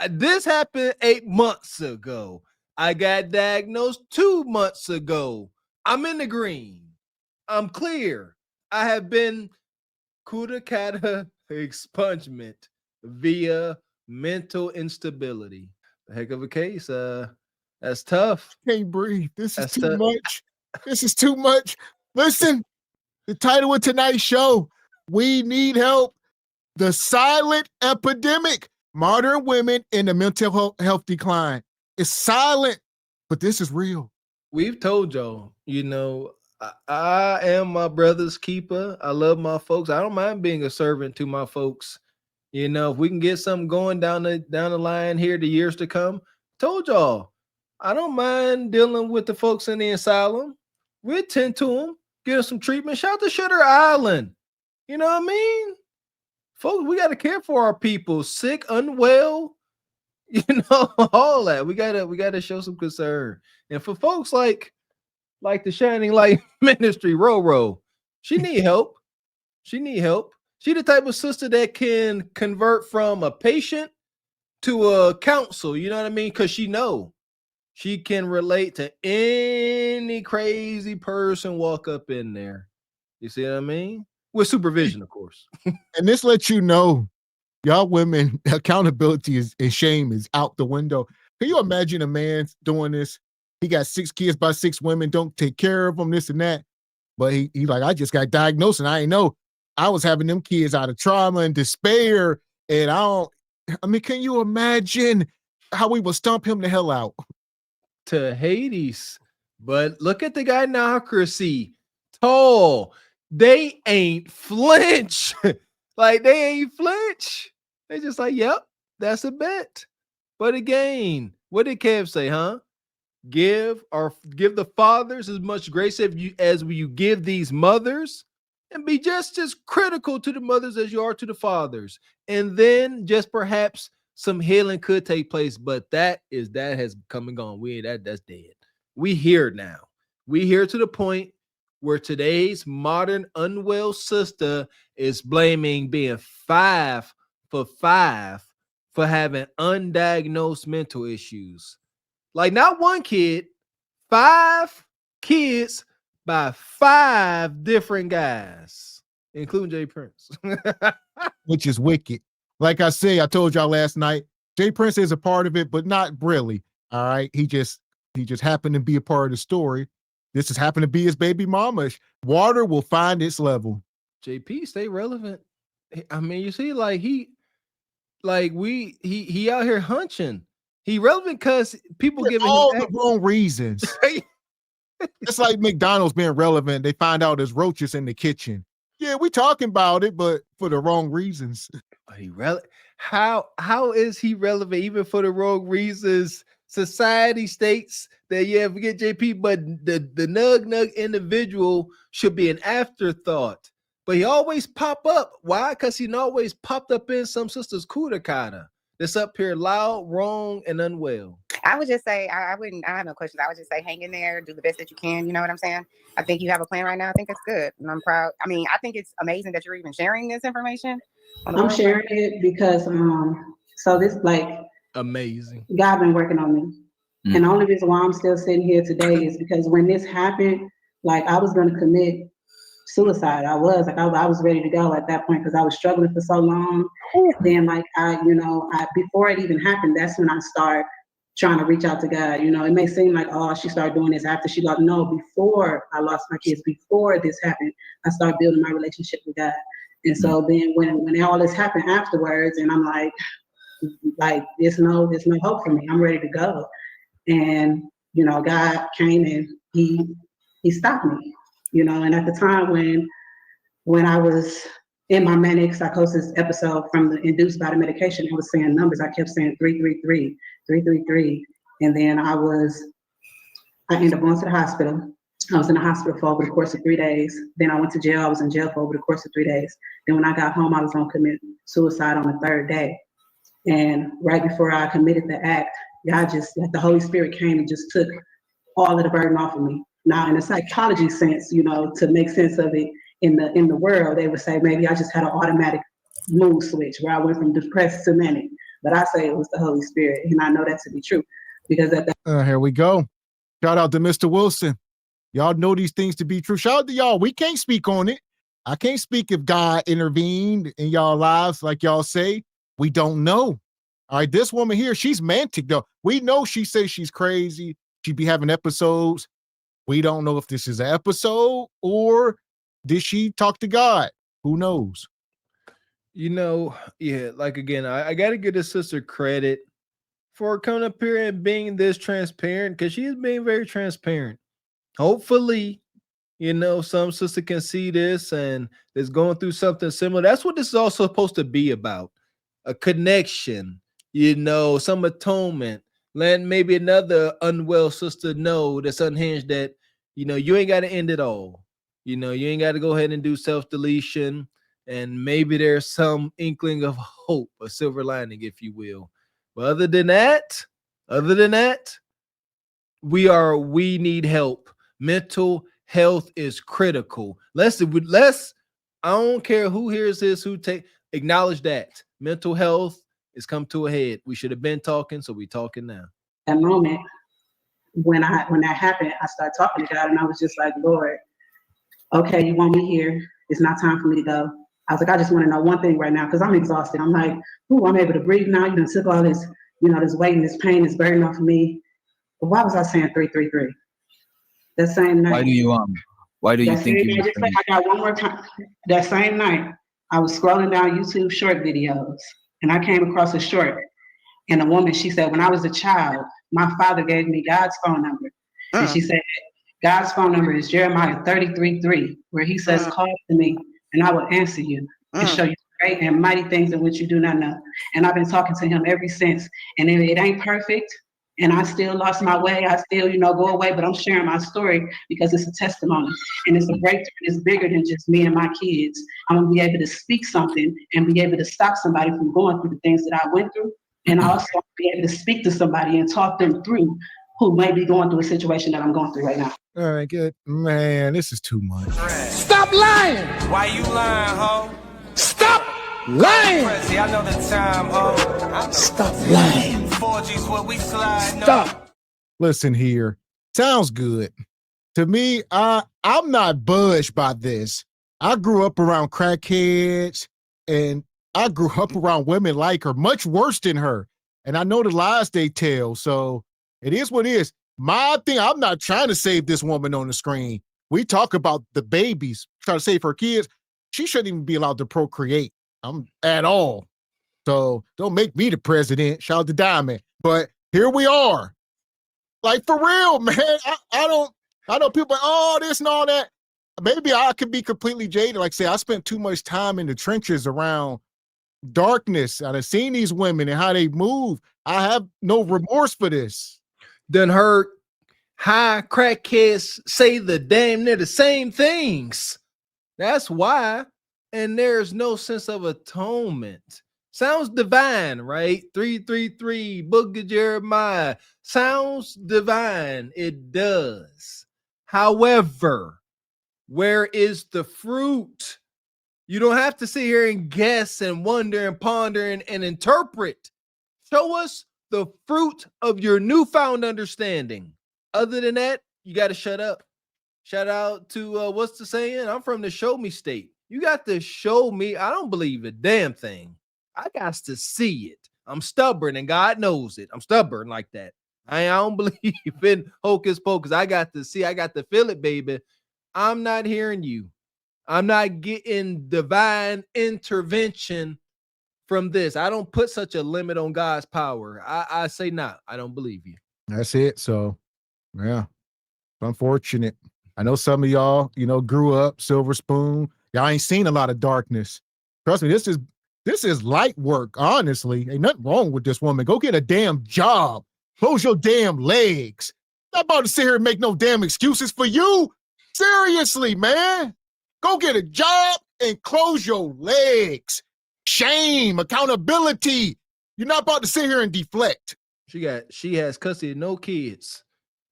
This happened 8 months ago. I got diagnosed 2 months ago. I'm in the green. I'm clear. I have been Kudakata expungement via mental instability. A heck of a case. That's tough. Can't breathe. This is too much. This is too much. Listen, the title of tonight's show, We Need Help. The Silent Epidemic. Modern women in the mental health decline. It's silent, but this is real. We've told y'all, I am my brother's keeper. I love my folks. I don't mind being a servant to my folks. If we can get something going down the line here, the years to come, told y'all, I don't mind dealing with the folks in the asylum. We attend to them, get them some treatment. Shout out to Shutter Island. You know what I mean? Folks, we got to care for our people, sick, unwell, all that. We gotta show some concern. And for folks like the Shining Light Ministry, Roro, she need help. She the type of sister that can convert from a patient to a counsel. You know what I mean? Because she can relate to any crazy person walk up in there. You see what I mean? With supervision, of course. And this lets you know, y'all women, accountability and shame is out the window. Can you imagine a man doing this? He got 6 kids by 6 women, don't take care of them, this and that. But he like, I just got diagnosed and I ain't know. I was having them kids out of trauma and despair. And can you imagine how we would stomp him the hell out? To Hades. But look at the gynocracy. Tall. They ain't flinch. They ain't flinch. They just like, yep, that's a bet. But again, what did Kev say, huh? Give the fathers as much grace as you give these mothers, and be just as critical to the mothers as you are to the fathers. And then just perhaps some healing could take place, but that has come and gone. That's dead. We here now. We here to the point where today's modern unwell sister is blaming being 5 for 5 for having undiagnosed mental issues. Like not one kid, 5 kids by 5 different guys, including Jay Prince. Which is wicked. Like I say, I told y'all last night, Jay Prince is a part of it, but not really. All right. He just happened to be a part of the story. This has happened to be his baby mama. Water will find its level. JP stay relevant. I mean, you see, like he out here hunching. He relevant because people giving all him the wrong reasons. It's like McDonald's being relevant. They find out there's roaches in the kitchen. Yeah, we talking about it, but for the wrong reasons. How is he relevant even for the wrong reasons? Society states that forget JP, but the nug individual should be an afterthought. But he always pop up. Why? Because he always popped up in some sister's kudakata. That's up here loud, wrong, and unwell. I would just say, I have no questions. I would just say, hang in there, do the best that you can. You know what I'm saying? I think you have a plan right now. I think it's good. And I'm proud. I mean, I think it's amazing that you're even sharing this information. I'm sharing it because, so this like amazing. God been working on me. Mm-hmm. And the only reason why I'm still sitting here today is because when this happened, like I was going to commit suicide. I was ready to go at that point because I was struggling for so long. Then like before it even happened, that's when I started trying to reach out to God. You know, it may seem like, oh, she started doing this after she got, no, before I lost my kids, before this happened, I started building my relationship with God. And so then when all this happened afterwards, and I'm like there's no hope for me. I'm ready to go. And, God came and he stopped me, and at the time when I was in my manic psychosis episode from the induced by the medication, I was saying numbers. I kept saying 333, 333. And then I ended up going to the hospital. I was in the hospital for over the course of 3 days. Then I went to jail. I was in jail for over the course of 3 days. Then when I got home, I was going to commit suicide on the 3rd day. And right before I committed the act, God just, like the Holy Spirit came and just took all of the burden off of me. Now, in a psychology sense, to make sense of it in the world, they would say maybe I just had an automatic mood switch where I went from depressed to manic. But I say it was the Holy Spirit, and I know that to be true because at that. Here we go. Shout out to Mr. Wilson. Y'all know these things to be true. Shout out to y'all. We can't speak on it. I can't speak if God intervened in y'all lives, like y'all say. We don't know. All right, this woman here, she's mantic though. We know she says she's crazy. She be having episodes. We don't know if this is an episode or did she talk to God? Who knows? Like again, I got to give this sister credit for coming up here and being this transparent because she is being very transparent. Hopefully, some sister can see this and is going through something similar. That's what this is also supposed to be about. A connection, some atonement. Let maybe another unwell sister know that's unhinged that, you ain't got to end it all. You ain't got to go ahead and do self-deletion. And maybe there's some inkling of hope, a silver lining, if you will. But other than that, we need help. Mental health is critical. I don't care who hears this, acknowledge that. Mental health has come to a head. We should have been talking, so we talking now. That moment when that happened, I started talking to God and I was just like, Lord, okay, you want me here. It's not time for me to go. I was like, I just want to know one thing right now because I'm exhausted. I'm like, I'm able to breathe now. You done took all this, this weight and this pain, this burden off of me. But why was I saying 333? That same night. Why do you think I just I got one more time. That same night, I was scrolling down YouTube short videos and I came across a short. And a woman, she said, when I was a child, my father gave me God's phone number. And she said, God's phone number is Jeremiah 33:3, where he says, call to me and I will answer you and show you great and mighty things in which you do not know. And I've been talking to him ever since. And it ain't perfect. And I still lost my way. I still, go away, but I'm sharing my story because it's a testimony and it's a breakthrough. It's bigger than just me and my kids. I'm gonna be able to speak something and be able to stop somebody from going through the things that I went through. And also be able to speak to somebody and talk them through who may be going through a situation that I'm going through right now. All right, good. Man, this is too much. Stop lying! Why you lying, ho? Stop lying! Prezi, I know the time, ho. Stop lying. 4G's what we slide. Stop. Listen here. Sounds good. To me, I'm not budged by this. I grew up around crackheads, and I grew up around women like her, much worse than her. And I know the lies they tell, so it is what it is. My thing, I'm not trying to save this woman on the screen. We talk about the babies, trying to save her kids. She shouldn't even be allowed to procreate at all. So don't make me the president. Shout out to Diamond. But here we are. Like, for real, man. I know people like, oh, this and all that. Maybe I could be completely jaded. Like, say, I spent too much time in the trenches around darkness. I've seen these women and how they move. I have no remorse for this. Done heard high crackheads say the damn near the same things. That's why. And there's no sense of atonement. Sounds divine, right? 333, Book of Jeremiah. Sounds divine. It does. However, where is the fruit? You don't have to sit here and guess and wonder and ponder and interpret. Show us the fruit of your newfound understanding. Other than that, you got to shut up. Shout out to, what's the saying? I'm from the show me state. You got to show me. I don't believe a damn thing. I got to see it. I'm stubborn and God knows it. I'm stubborn like that. I don't believe in hocus pocus. I got to see. I got to feel it, baby. I'm not hearing you. I'm not getting divine intervention from this. I don't put such a limit on God's power. I say not. I don't believe you. That's it. So, yeah, unfortunate. I know some of y'all, grew up silver spoon. Y'all ain't seen a lot of darkness. Trust me, this is light work, honestly. Ain't nothing wrong with this woman. Go get a damn job. Close your damn legs. Not about to sit here and make no damn excuses for you. Seriously, man. Go get a job and close your legs. Shame, accountability. You're not about to sit here and deflect. She has custody of no kids.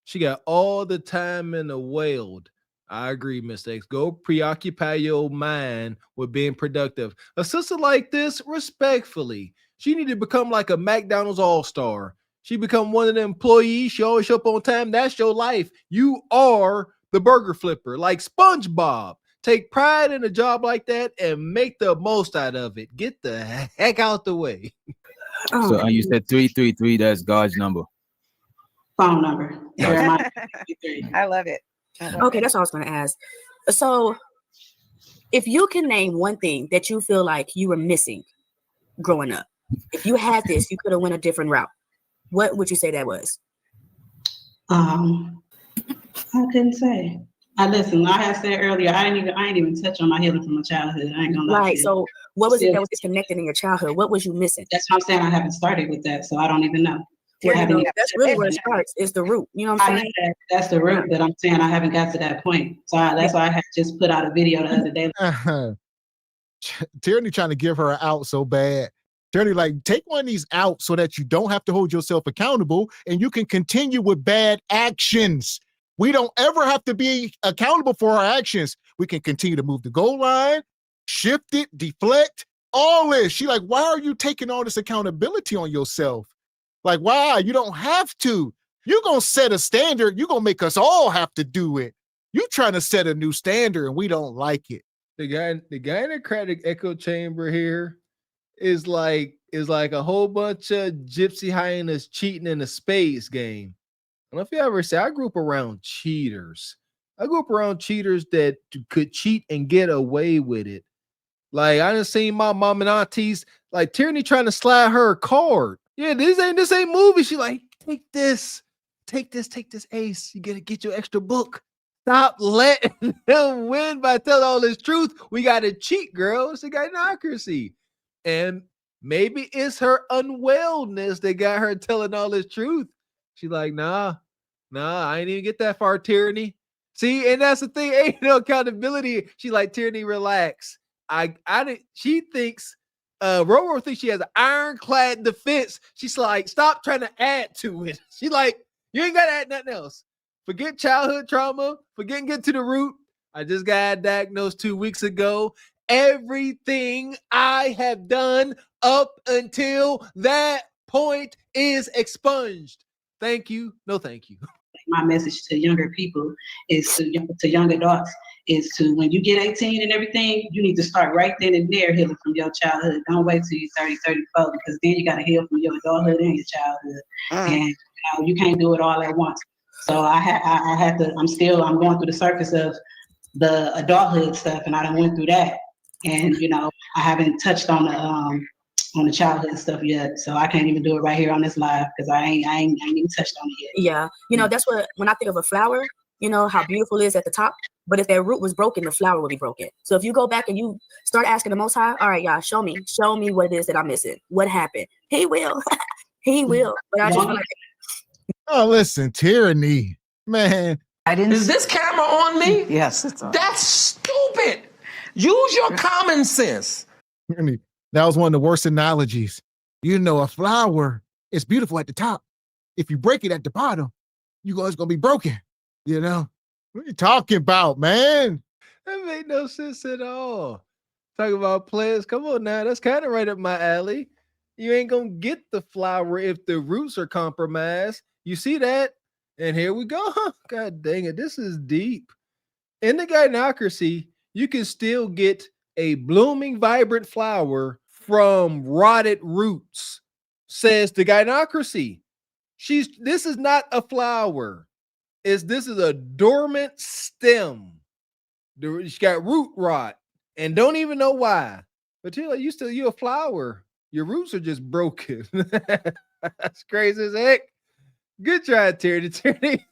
She got all the time in the world. I agree, Mr. X. Go preoccupy your mind with being productive. A sister like this, respectfully, she need to become like a McDonald's all-star. She become one of the employees. She always show up on time. That's your life. You are the burger flipper, like SpongeBob. Take pride in a job like that and make the most out of it. Get the heck out the way. So you said 333, that's God's number. Phone number. I love it. Okay, that's what I was going to ask. So, if you can name one thing that you feel like you were missing growing up, if you had this, you could have went a different route. What would you say that was? I couldn't say. Listen, I had said earlier, I ain't even touch on my healing from my childhood. I ain't gonna lie. Right. So, what was it that was disconnected in your childhood? What was you missing? That's what I'm saying. I haven't started with that, so I don't even know. That's really where it starts. Is the root. You know what I'm saying? That's the root that I'm saying. I haven't got to that point. So that's why I had just put out a video the other day. Tierney trying to give her an out so bad. Tierney, like, take one of these out so that you don't have to hold yourself accountable and you can continue with bad actions. We don't ever have to be accountable for our actions. We can continue to move the goal line, shift it, deflect, all this. She like, why are you taking all this accountability on yourself? Like, why? You don't have to. You're going to set a standard. You're going to make us all have to do it. You're trying to set a new standard and we don't like it. The Gynocratic echo chamber here is like a whole bunch of gypsy hyenas cheating in a spades game. I don't know if you ever say, I grew up around cheaters. I grew up around cheaters that could cheat and get away with it. Like, I done seen my mom and aunties, like Tierney trying to slide her a card. Yeah, this ain't movie. She like, take this ace. You gotta get your extra book. Stop letting them win by telling all this truth. We got to cheat, girl. It's a gynocracy. And maybe it's her unwellness that got her telling all this truth. She's like, nah, I ain't even get that far, tyranny. See, and that's the thing. Ain't no accountability. She like, tyranny, relax. I didn't. She thinks Roro thinks she has an ironclad defense. She's like, stop trying to add to it. She like, you ain't got to add nothing else. Forget childhood trauma. Forget get to the root. I just got diagnosed 2 weeks ago. Everything I have done up until that point is expunged. Thank you. No, thank you. My message to younger people is to young adults is to, when you get 18 and everything, you need to start right then and there healing from your childhood. Don't wait till you're 30, 34, because then you got to heal from your adulthood and your childhood. And you can't do it all at once. So I had to, I'm going through the surface of the adulthood stuff, and I done went through that. And, I haven't touched on the childhood stuff yet. So I can't even do it right here on this live because I ain't even touched on it yet. Yeah. That's what, when I think of a flower, how beautiful it is at the top, but if their root was broken, the flower will be broken. So if you go back and you start asking the Most High, all right, y'all, show me what it is that I'm missing. What happened? He will. He will. But I just oh, listen, tyranny, man. Is this camera on me? Yes, it's on. That's stupid. Use your common sense. That was one of the worst analogies. A flower is beautiful at the top. If you break it at the bottom, it's going to be broken. What are you talking about, man? That made no sense at all. Talking about players. Come on now. That's kind of right up my alley. You ain't going to get the flower if the roots are compromised. You see that? And here we go. God dang it. This is deep. In the gynocracy, you can still get a blooming, vibrant flower from rotted roots, says the gynocracy. This is not a flower. This is a dormant stem. She got root rot and don't even know why. But you're a flower. Your roots are just broken. That's crazy as heck. Good try, Terry. Terry,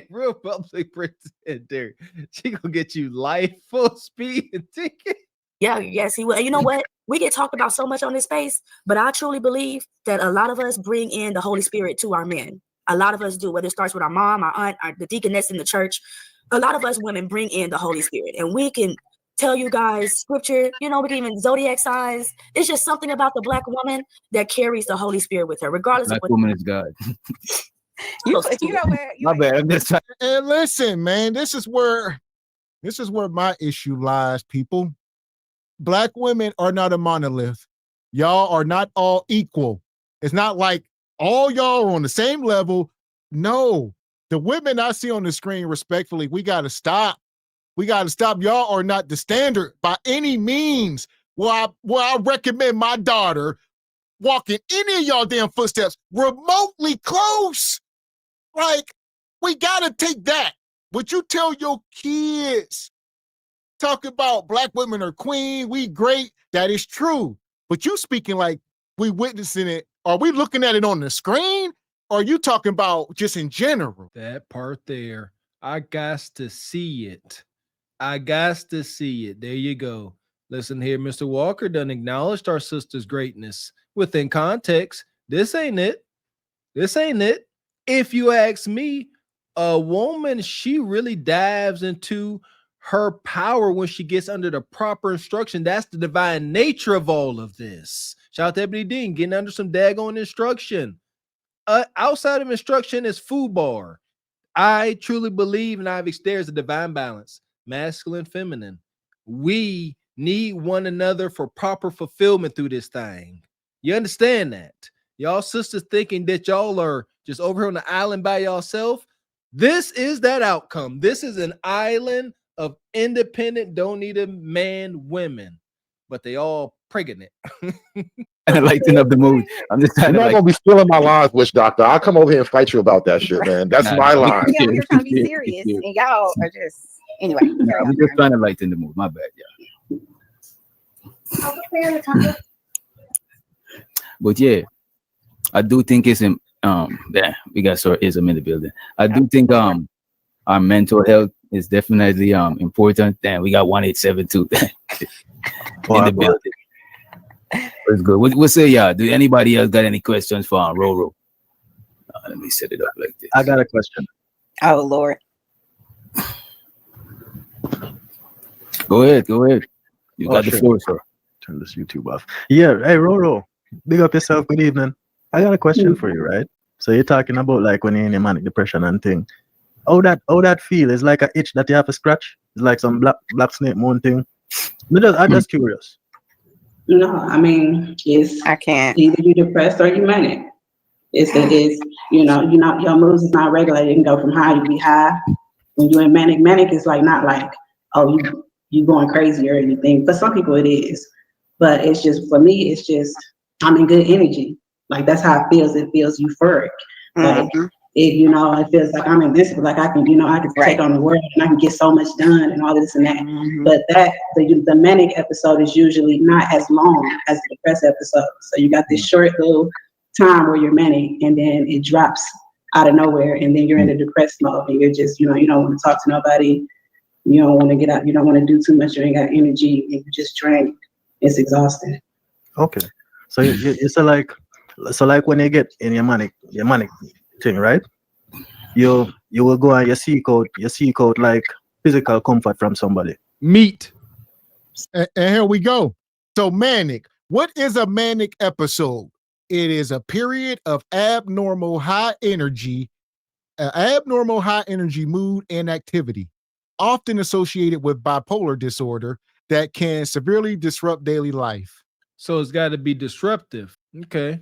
real public pretender. She gonna get you life, full speed ticket. Yeah, yes, he will. And you know what? We get talked about so much on this space, but I truly believe that a lot of us bring in the Holy Spirit to our men. A lot of us do, whether it starts with our mom, our aunt, the deaconess in the church. A lot of us women bring in the Holy Spirit, and we can tell you guys scripture, we can even zodiac signs. It's just something about the Black woman that carries the Holy Spirit with her, regardless Black of what woman is God. You know where? My bad. I'm just trying. And listen, man, this is where my issue lies, people. Black women are not a monolith. Y'all are not all equal. It's not like all y'all are on the same level. No, the women I see on the screen, respectfully, we got to stop. We got to stop. Y'all are not the standard by any means. Well, I recommend my daughter walking any of y'all damn footsteps remotely close. Like, we got to take that. What you tell your kids, talk about Black women are queen, we great, that is true. But you speaking like we witnessing it. Are we looking at it on the screen? Or are you talking about just in general? That part there. I got to see it. There you go. Listen here, Mr. Walker done acknowledged our sister's greatness. Within context, this ain't it. If you ask me, a woman, she really dives into her power when she gets under the proper instruction. That's the divine nature of all of this. Shout out to Ebony Dean, getting under some daggone instruction. Outside of instruction is FUBAR. I truly believe, and there's a divine balance, masculine, feminine. We need one another for proper fulfillment through this thing. You understand that? Y'all sisters thinking that y'all are just over here on the island by yourself. This is that outcome. This is an island of independent, don't need a man women, but they all pregnant. And lighten up the mood. I'm just trying You're not gonna be stealing my lines, Witch Doctor. I'll come over here and fight you about that shit, man. That's my line. Yeah, we're trying to be serious, and y'all are just anyway. I'm just trying to lighten the mood. My bad, yeah. But yeah, I do think it's we got Sir Ism in the building. I do think our mental health is definitely important. And we got 1872 in the building. That's good. What say y'all? Do anybody else got any questions for Roro? Let me set it up like this. I got a question. Oh Lord. Go ahead. You got the floor, sir. Turn this YouTube off. Yeah, hey Roro, big up yourself. Good evening. I got a question for you, right? So you're talking about like when you're in a manic depression and thing. How that feel? It's like an itch that you have to scratch. It's like some black snake moon thing. I'm just curious. No, I mean, I can't. Either you depressed or you manic. It's your moods is not regulated. You can go from high, you be high. When you're in manic, is like not like, oh, you going crazy or anything. For some people it is. But it's just, for me, it's just, I'm in good energy. Like that's how it feels. It feels euphoric. Like it feels like I'm invincible. Like I can take on the world and I can get so much done and all this and that. But the manic episode is usually not as long as the depressed episode. So you got this short little time where you're manic and then it drops out of nowhere and then you're in a depressed mode and you're just, you don't want to talk to nobody. You don't want to get out. You don't want to do too much. You ain't got energy and you're just drained. It's exhausting. Okay. So it's like when you get in your manic thing, right? You will go and you seek out like physical comfort from somebody. Meat. And here we go. So manic. What is a manic episode? It is a period of abnormal high energy mood and activity, often associated with bipolar disorder that can severely disrupt daily life. So it's got to be disruptive. Okay.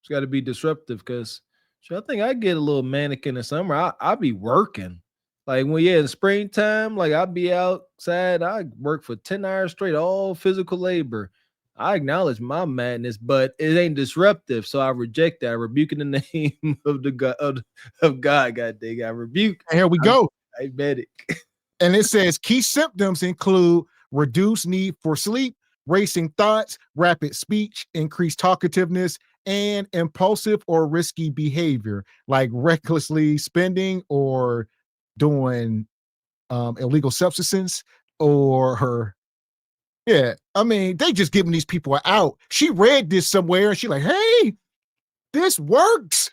It's got to be disruptive because I think I get a little manic in the summer. I'll be working. Like when you're in springtime, like I'll be outside. I work for 10 hours straight, all physical labor. I acknowledge my madness, but it ain't disruptive. So I reject that. I rebuke in the name of the God of God. God dang, I rebuke. And here we go. I medic. And it says key symptoms include reduced need for sleep, racing thoughts, rapid speech, increased talkativeness, and impulsive or risky behavior, like recklessly spending or doing illegal substances or yeah. I mean, they just giving these people out. She read this somewhere and she like, hey, this works.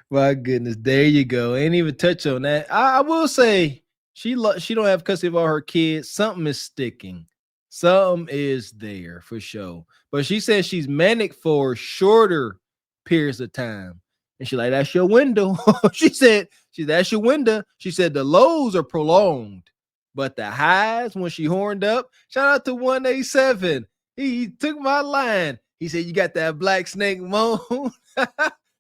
My goodness, there you go. Ain't even touch on that. I will say she don't have custody of all her kids. Something is sticking. Something is there for sure. But she says she's manic for shorter periods of time. And she like, that's your window. She said, that's your window. She said the lows are prolonged, but the highs, when she horned up, shout out to 187. He took my line. He said, you got that black snake moan.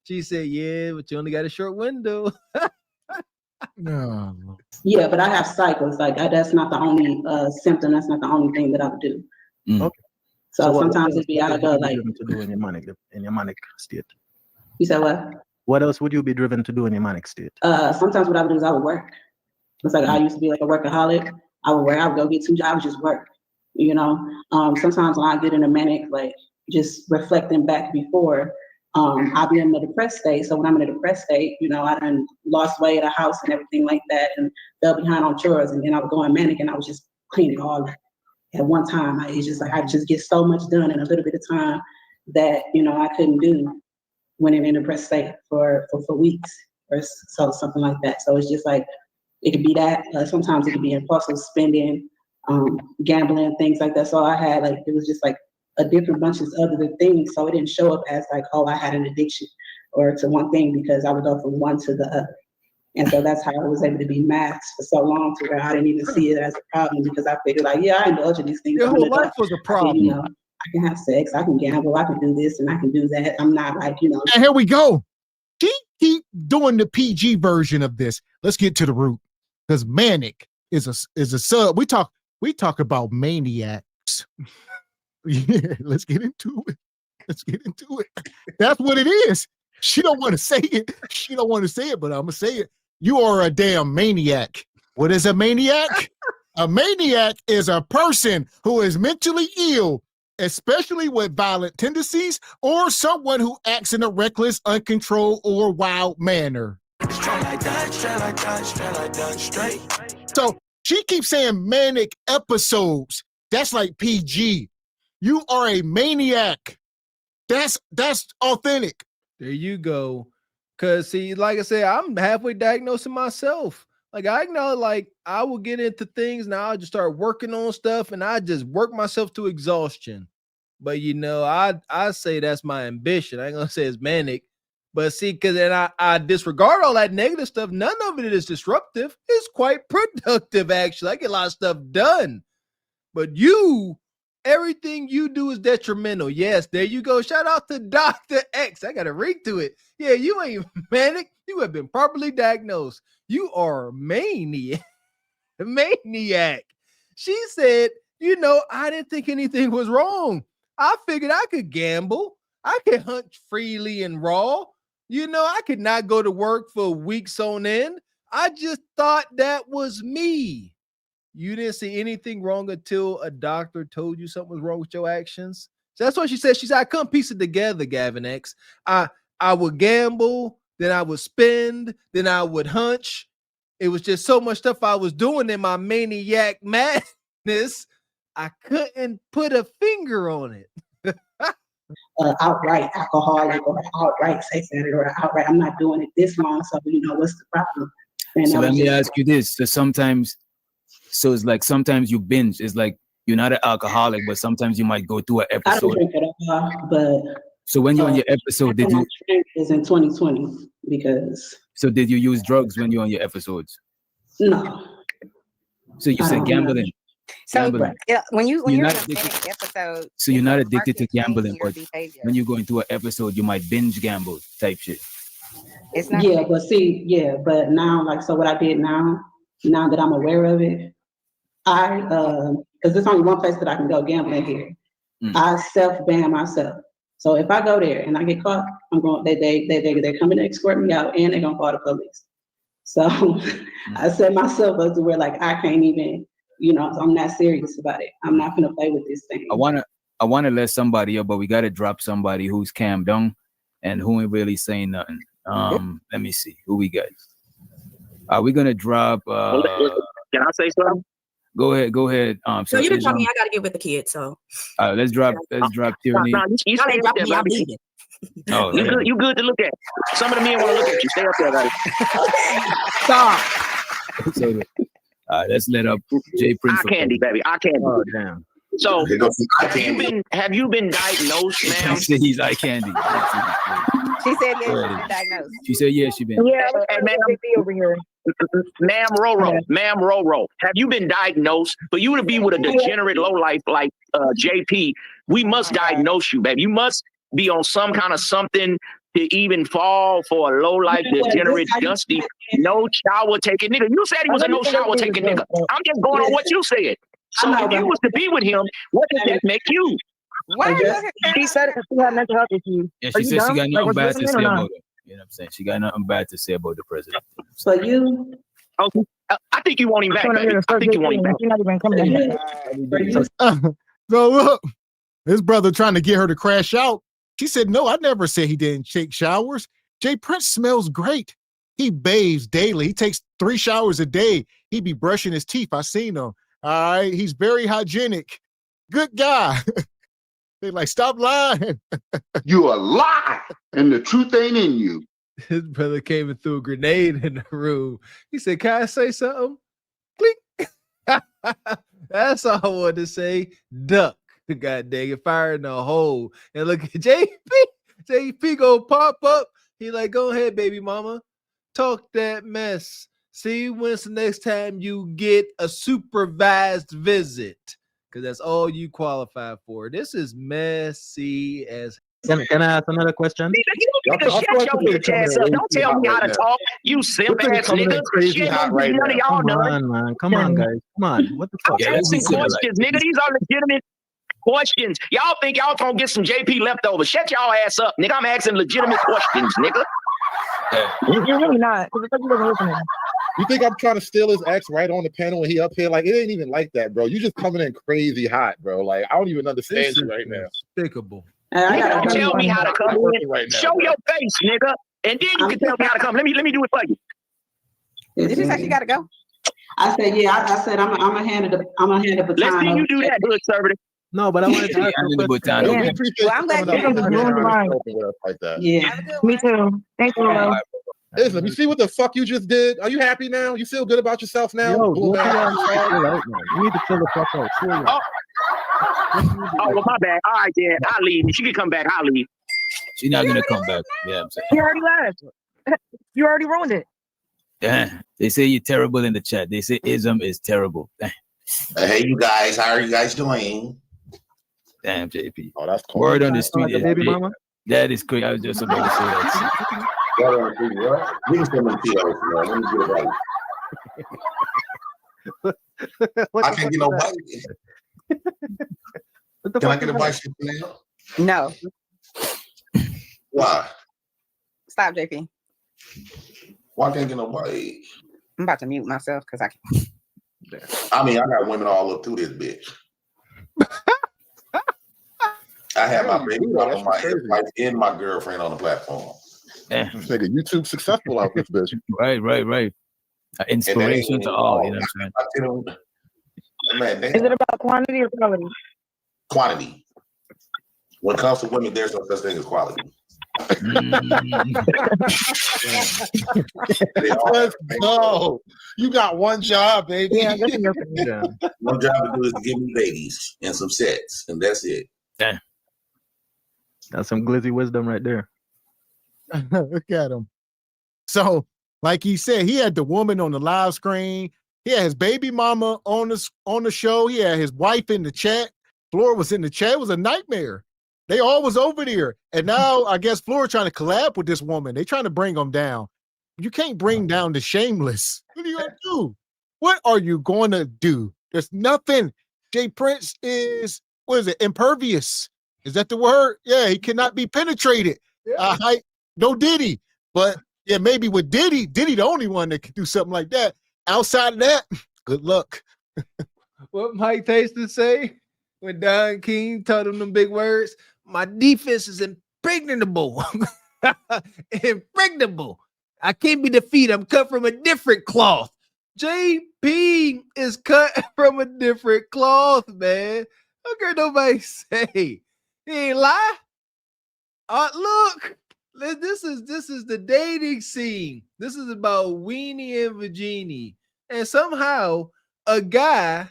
She said, yeah, but you only got a short window. No. Yeah, but I have cycles. Like that's not the only symptom. That's not the only thing that I would do. Okay. So sometimes it'd be out of like to do in your manic state. You said what? What else would you be driven to do in your manic state? Sometimes what I would do is I would work. It's like I used to be like a workaholic. I would work. I would go get 2 jobs, just work. Sometimes when I get in a manic, like just reflecting back before, I'll be in a depressed state. So when I'm in a depressed state, I done lost weight at a house and everything like that, and fell behind on chores, and then I would go in manic and I was just cleaning all at one time. It's just like I just get so much done in a little bit of time that I couldn't do when in a depressed state for weeks or so, something like that. So it's just like it could be that. Sometimes it could be impulsive spending, gambling, things like that. So I had it was just like a different bunches of other things. So it didn't show up as like, oh, I had an addiction or to one thing, because I would go from one to the other. And so that's how I was able to be masked for so long, to where I didn't even see it as a problem, because I figured like, yeah, I indulge in these things. Your whole life was a problem. I can have sex, I can gamble, I can do this and I can do that. I'm not like, And here we go. Keep doing the PG version of this. Let's get to the root, because manic is a sub. We talk about maniacs. Yeah, let's get into it. That's what it is. She don't want to say it. But I'm gonna say it. You are a damn maniac. What is a maniac? A maniac is a person who is mentally ill, especially with violent tendencies, or someone who acts in a reckless, uncontrolled, or wild manner. Straight. So she keeps saying manic episodes. That's like PG. You are a maniac. That's authentic. There you go. Cause see, like I said, I'm halfway diagnosing myself. Like I know, like I will get into things now. I'll just start working on stuff, and I just work myself to exhaustion. But you know, I say that's my ambition. I ain't gonna say it's manic, but see, because then I disregard all that negative stuff. None of it is disruptive. It's quite productive, actually. I get a lot of stuff done. But you, everything you do is detrimental. Yes, there you go. Shout out to Dr. X. I got a ring to it. Yeah, you ain't manic. You have been properly diagnosed. You are a maniac. Maniac. She said, you know, I didn't think anything was wrong. I figured I could gamble. I could hunt freely and raw. You know, I could not go to work for weeks on end. I just thought that was me. You didn't see anything wrong until a doctor told you something was wrong with your actions. So that's what she said. She said, I couldn't piece it together, Gavin X. I would gamble, then I would spend, then I would hunch. It was just so much stuff I was doing in my maniac madness. I couldn't put a finger on it. Outright alcoholic or outright sex addict or outright, I'm not doing it this long, so you know what's the problem? And so let me ask you this. So it's like sometimes you binge. It's like you're not an alcoholic, but sometimes you might go through an episode. I don't drink at all, but so when you're on your episode, did you? Is in 2020 because. So did you use drugs when you're on your episodes? No. So you said gambling. So when you're in not an episode, so you're not addicted to gambling, but when you go into an episode, you might binge gamble type shit. It's not. Yeah, but see, but now, like, so what I did now that I'm aware of it, I because there's only one place that I can go gambling here. I self-ban myself. So if I go there and I get caught, I'm going. They're coming to escort me out, and they're gonna call the police. So I set myself up to where like I can't even. You know, I'm not serious about it. I'm not gonna play with this thing. I wanna let somebody up, but we gotta drop somebody who's calmed down and who ain't really saying nothing. Let me see who we got. Are we gonna drop? Can I say something? Go ahead. So you didn't tell me I gotta get with the kids. So let's drop Tierney. You stay up there, baby. Oh, you good to look at. Some of the men want to look at you. Stay up there, buddy. Stop. So, let's let up Jay Prince. Eye candy, baby. Eye candy. Oh, damn. So have you been diagnosed, ma'am? She said he's eye candy. She said yes, she's been diagnosed. She said yes, she's been. Yeah, over here. Ma'am Roro, have you been diagnosed? For you to be with a degenerate lowlife like JP, we must diagnose you, baby. You must be on some kind of something to even fall for a low-life, degenerate, dusty, no shower taking nigga. You said he was a no shower taking nigga. I'm just going on what you said. So if you was to be with him, what does that make you? She said it because she had mental health issues. Yeah, she said she got nothing bad to say about it. You know what I'm saying? She got nothing bad to say about the president. So you? Okay. I think you want him back, baby. I think you want him back. She's not even coming in. So look, this brother trying to get her to crash out. She said, no, I never said he didn't take showers. Jay Prince smells great. He bathes daily. He takes 3 showers a day. He be brushing his teeth. I seen him. All right. He's very hygienic. Good guy. They like, stop lying. You a lie, and the truth ain't in you. His brother came and threw a grenade in the room. He said, can I say something? Click. That's all I wanted to say. Duck. God dang it, fire in the hole. And look at JP. JP go pop up. He like, go ahead, baby mama. Talk that mess. See when's the next time you get a supervised visit. Because that's all you qualify for. This is messy as. Can I ask another question? Shut your bitch ass up. Don't tell me how to talk. You simp ass nigga. Crazy hot right now. Come on, man. Come on, guys. Come on. What the fuck? I'm asking questions, nigga. These are legitimate questions. Y'all think y'all gonna get some JP leftovers? Shut y'all ass up, nigga. I'm asking legitimate questions, nigga. You're really not. Because you wasn't listening. You think I'm trying to steal his ex right on the panel when he up here? Like, it ain't even like that, bro. You just coming in crazy hot, bro. Like, I don't even understand you right now. Despicable. Nigga, don't tell me how to come in. Right now, show your face, nigga. And then you can tell me how to come. Let me do it for you. Did you say you gotta go? I said, yeah. I said I'm gonna hand the baton. Let's see you do that, good conservative. No, but I wanted to ask you a question. Yeah. Well, I'm glad you coming like that. Yeah. Me too. Thank you. Listen, you see what the fuck you just did? Are you happy now? You feel good about yourself now? Yo, Cool, go man. chill out, man. You need to chill the fuck out. Chill. Oh, well, my bad. All right, then. I'll leave. She can come back. I'll leave. She's not gonna come back. Yeah, I'm saying. You already left. You already ruined it. Yeah, they say you're terrible in the chat. They say ism is terrible. Hey, you guys, how are you guys doing? Damn, JP. Oh, that's cool. Word on the street is baby mama. That is crazy. I was just about to say that. I can get no bite. Can I get a bite from now? No. Why? Stop, JP. Why can't get no bite? I'm about to mute myself because I can't. I mean, I got women all up through this bitch. I have my baby mama, my wife, and my girlfriend on the platform. Yeah. Nigga, YouTube successful out this bitch. Right. Inspiration to all. You know what I'm saying? Is it about quantity or quality? Quantity. When it comes to women, there's no such thing as quality. Let's go. You got one job, baby. Yeah. One job to do is to give me babies and some sex, and that's it. Yeah. That's some glizzy wisdom right there. Look at him. So, like he said, he had the woman on the live screen. He had his baby mama on the show. He had his wife in the chat. Flora was in the chat. It was a nightmare. They all was over there. And now I guess Flora trying to collab with this woman. They trying to bring them down. You can't bring down the shameless. What are you gonna do? What are you gonna do? There's nothing. Jay Prince is, what is it, impervious? Is that the word? Yeah, he cannot be penetrated. Yeah. No Diddy. But yeah, maybe with Diddy the only one that can do something like that. Outside of that, good luck. What Mike Tyson say when Don King told him them big words? My defense is impregnable. Impregnable. I can't be defeated. I'm cut from a different cloth. JP is cut from a different cloth, man. How can nobody say? He ain't lie. Look, this is the dating scene. This is about Weenie and Virginie. And somehow a guy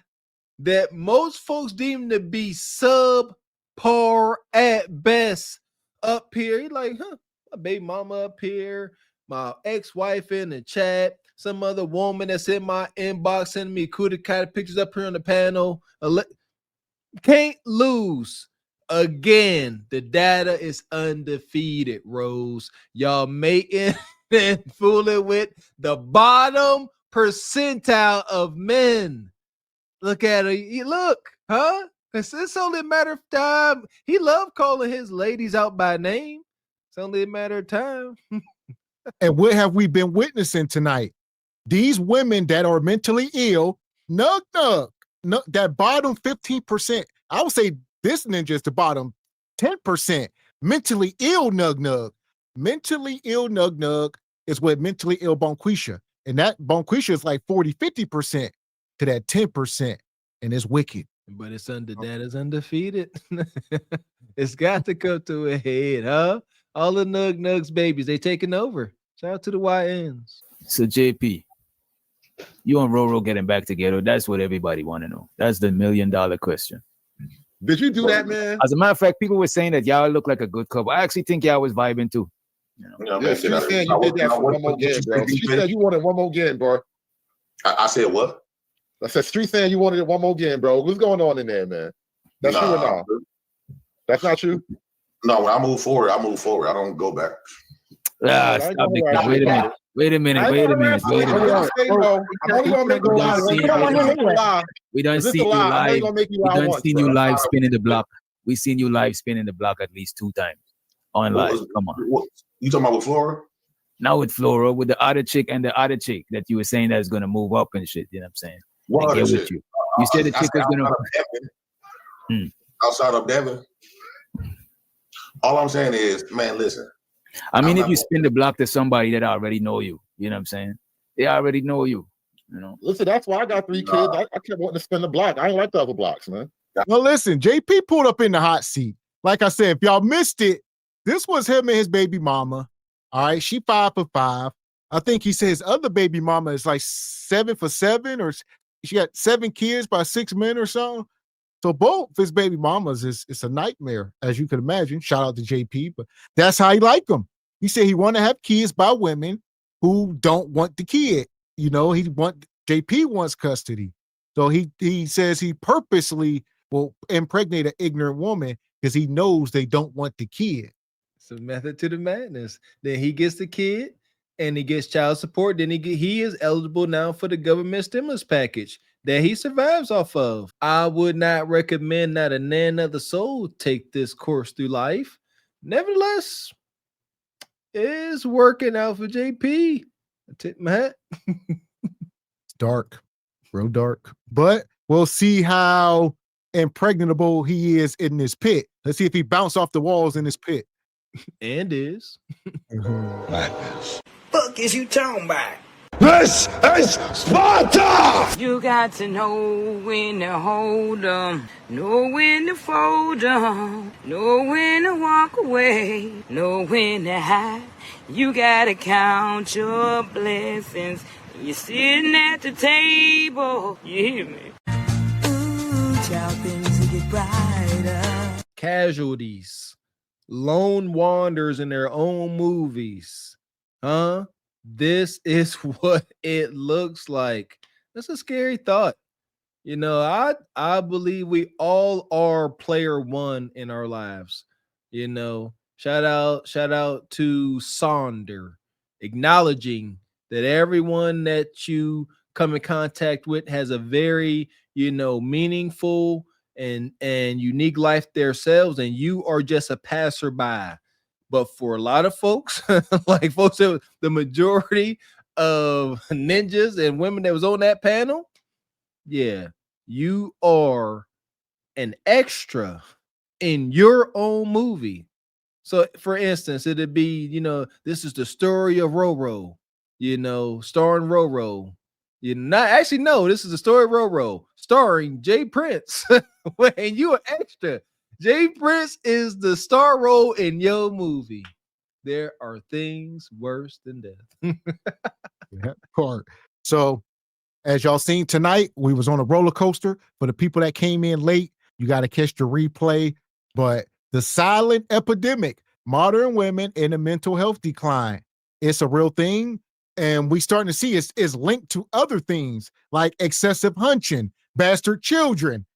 that most folks deem to be subpar at best up here. He like, my baby mama up here, my ex-wife in the chat, some other woman that's in my inbox sending me cootie cat pictures up here on the panel. Can't lose. Again, the data is undefeated, Rose. Y'all making and fooling with the bottom percentile of men. Look at her. Look, huh? It's only a matter of time. He loved calling his ladies out by name. It's only a matter of time. And what have we been witnessing tonight? These women that are mentally ill, that bottom 15%. I would say this ninja is the bottom 10%. Mentally ill nug. Mentally ill nug is what mentally ill Bonquisha. And that Bonquisha is like 40-50% to that 10%. And it's wicked. But it's that is undefeated. It's got to come to a head, huh? All the nugs babies, they taking over. Shout out to the YNs. So JP, you and Roro getting back together. That's what everybody want to know. That's the $1 million question. Did you do that, man? As a matter of fact, people were saying that y'all look like a good couple. I actually think y'all was vibing too. Yeah, she said you did that for one more game, bro. She said you wanted one more game, bro. I said what? I said Street saying you wanted it one more game, bro. What's going on in there, man? That's true or not? That's not true? No, when I move forward, I move forward. I don't go back. Stop it. Wait a minute. We don't see you live. We don't see you live spinning the block. We seen you live spinning the block at least 2 times on live. Come on. You talking about with Flora? Now with Flora, with the other chick and the other chick that you were saying that's gonna move up and shit. You know what I'm saying? What get with you. You said the chick was gonna outside of Devin. All I'm saying is, man, listen. I mean, if you spin the block to somebody that already know you, you know what I'm saying? They already know you. You know. Listen, that's why I got 3 kids. I kept wanting to spin the block. I ain't like the other blocks, man. Well, listen, JP pulled up in the hot seat. Like I said, if y'all missed it, this was him and his baby mama. All right, she 5 for 5. I think he said his other baby mama is like 7 for 7, or she got 7 kids by 6 men or so. So both his baby mamas it's a nightmare, as you can imagine. Shout out to JP, but that's how he like them. He said he want to have kids by women who don't want the kid. You know, JP wants custody. So he says he purposely will impregnate an ignorant woman because he knows they don't want the kid. It's a method to the madness. Then he gets the kid and he gets child support. Then he is eligible now for the government stimulus package that he survives off of. I would not recommend that a nan of the soul take this course through life. Nevertheless, it's working out for JP. I tip my hat. It's dark, real dark. But we'll see how impregnable he is in this pit. Let's see if he bounced off the walls in this pit. And is. Madness. Fuck is you talking about? This is Sparta! You got to know when to hold 'em, know when to fold 'em, know when to walk away, know when to hide. You gotta count your blessings. You're sitting at the table. You hear me? Ooh, child, things get brighter. Casualties, lone wanderers in their own movies. Huh? This is what it looks like. That's a scary thought. You know, I believe we all are player one in our lives. You know, shout out to Sonder, acknowledging that everyone that you come in contact with has a very, meaningful and unique life themselves, and you are just a passerby. But for a lot of folks, like folks, the majority of ninjas and women that was on that panel, yeah, you are an extra in your own movie. So, for instance, it'd be, this is the story of Roro, starring Roro. This is the story of Roro, starring Jay Prince. And you are extra. Jay Prince is the star role in your movie. There are things worse than death. That part. So, as y'all seen tonight, we was on a roller coaster. For the people that came in late, you got to catch the replay. But the silent epidemic, modern women in a mental health decline, it's a real thing. And we starting to see it's linked to other things like excessive hunching, bastard children.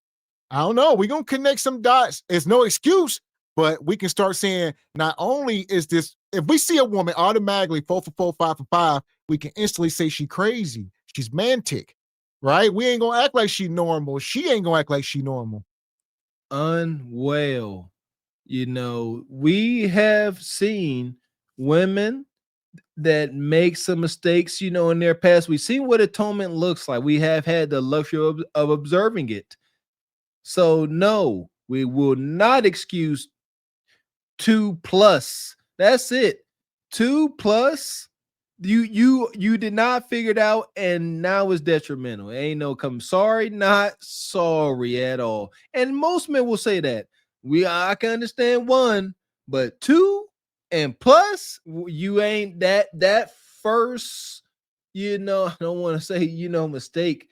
I don't know. We're going to connect some dots. It's no excuse, but we can start saying not only is this, if we see a woman automatically 4 for 4, 5 for 5, we can instantly say she crazy. She's mantic, right? We ain't going to act like she normal. She ain't going to act like she normal. Unwell. We have seen women that make some mistakes, in their past. We've seen what atonement looks like. We have had the luxury of observing it. So no, we will not excuse 2+. That's it. 2+. You did not figure it out, and now it's detrimental. Ain't no come sorry, not sorry at all. And most men will say that. I can understand 1, but 2 and plus, you ain't that first. I don't want to say mistake,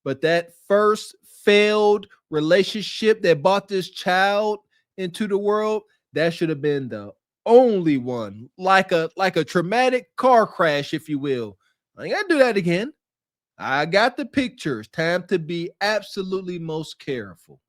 but that first failed relationship that brought this child into the world, that should have been the only one, like a traumatic car crash, if you will. I ain't gotta do that again. I got the pictures. Time to be absolutely most careful.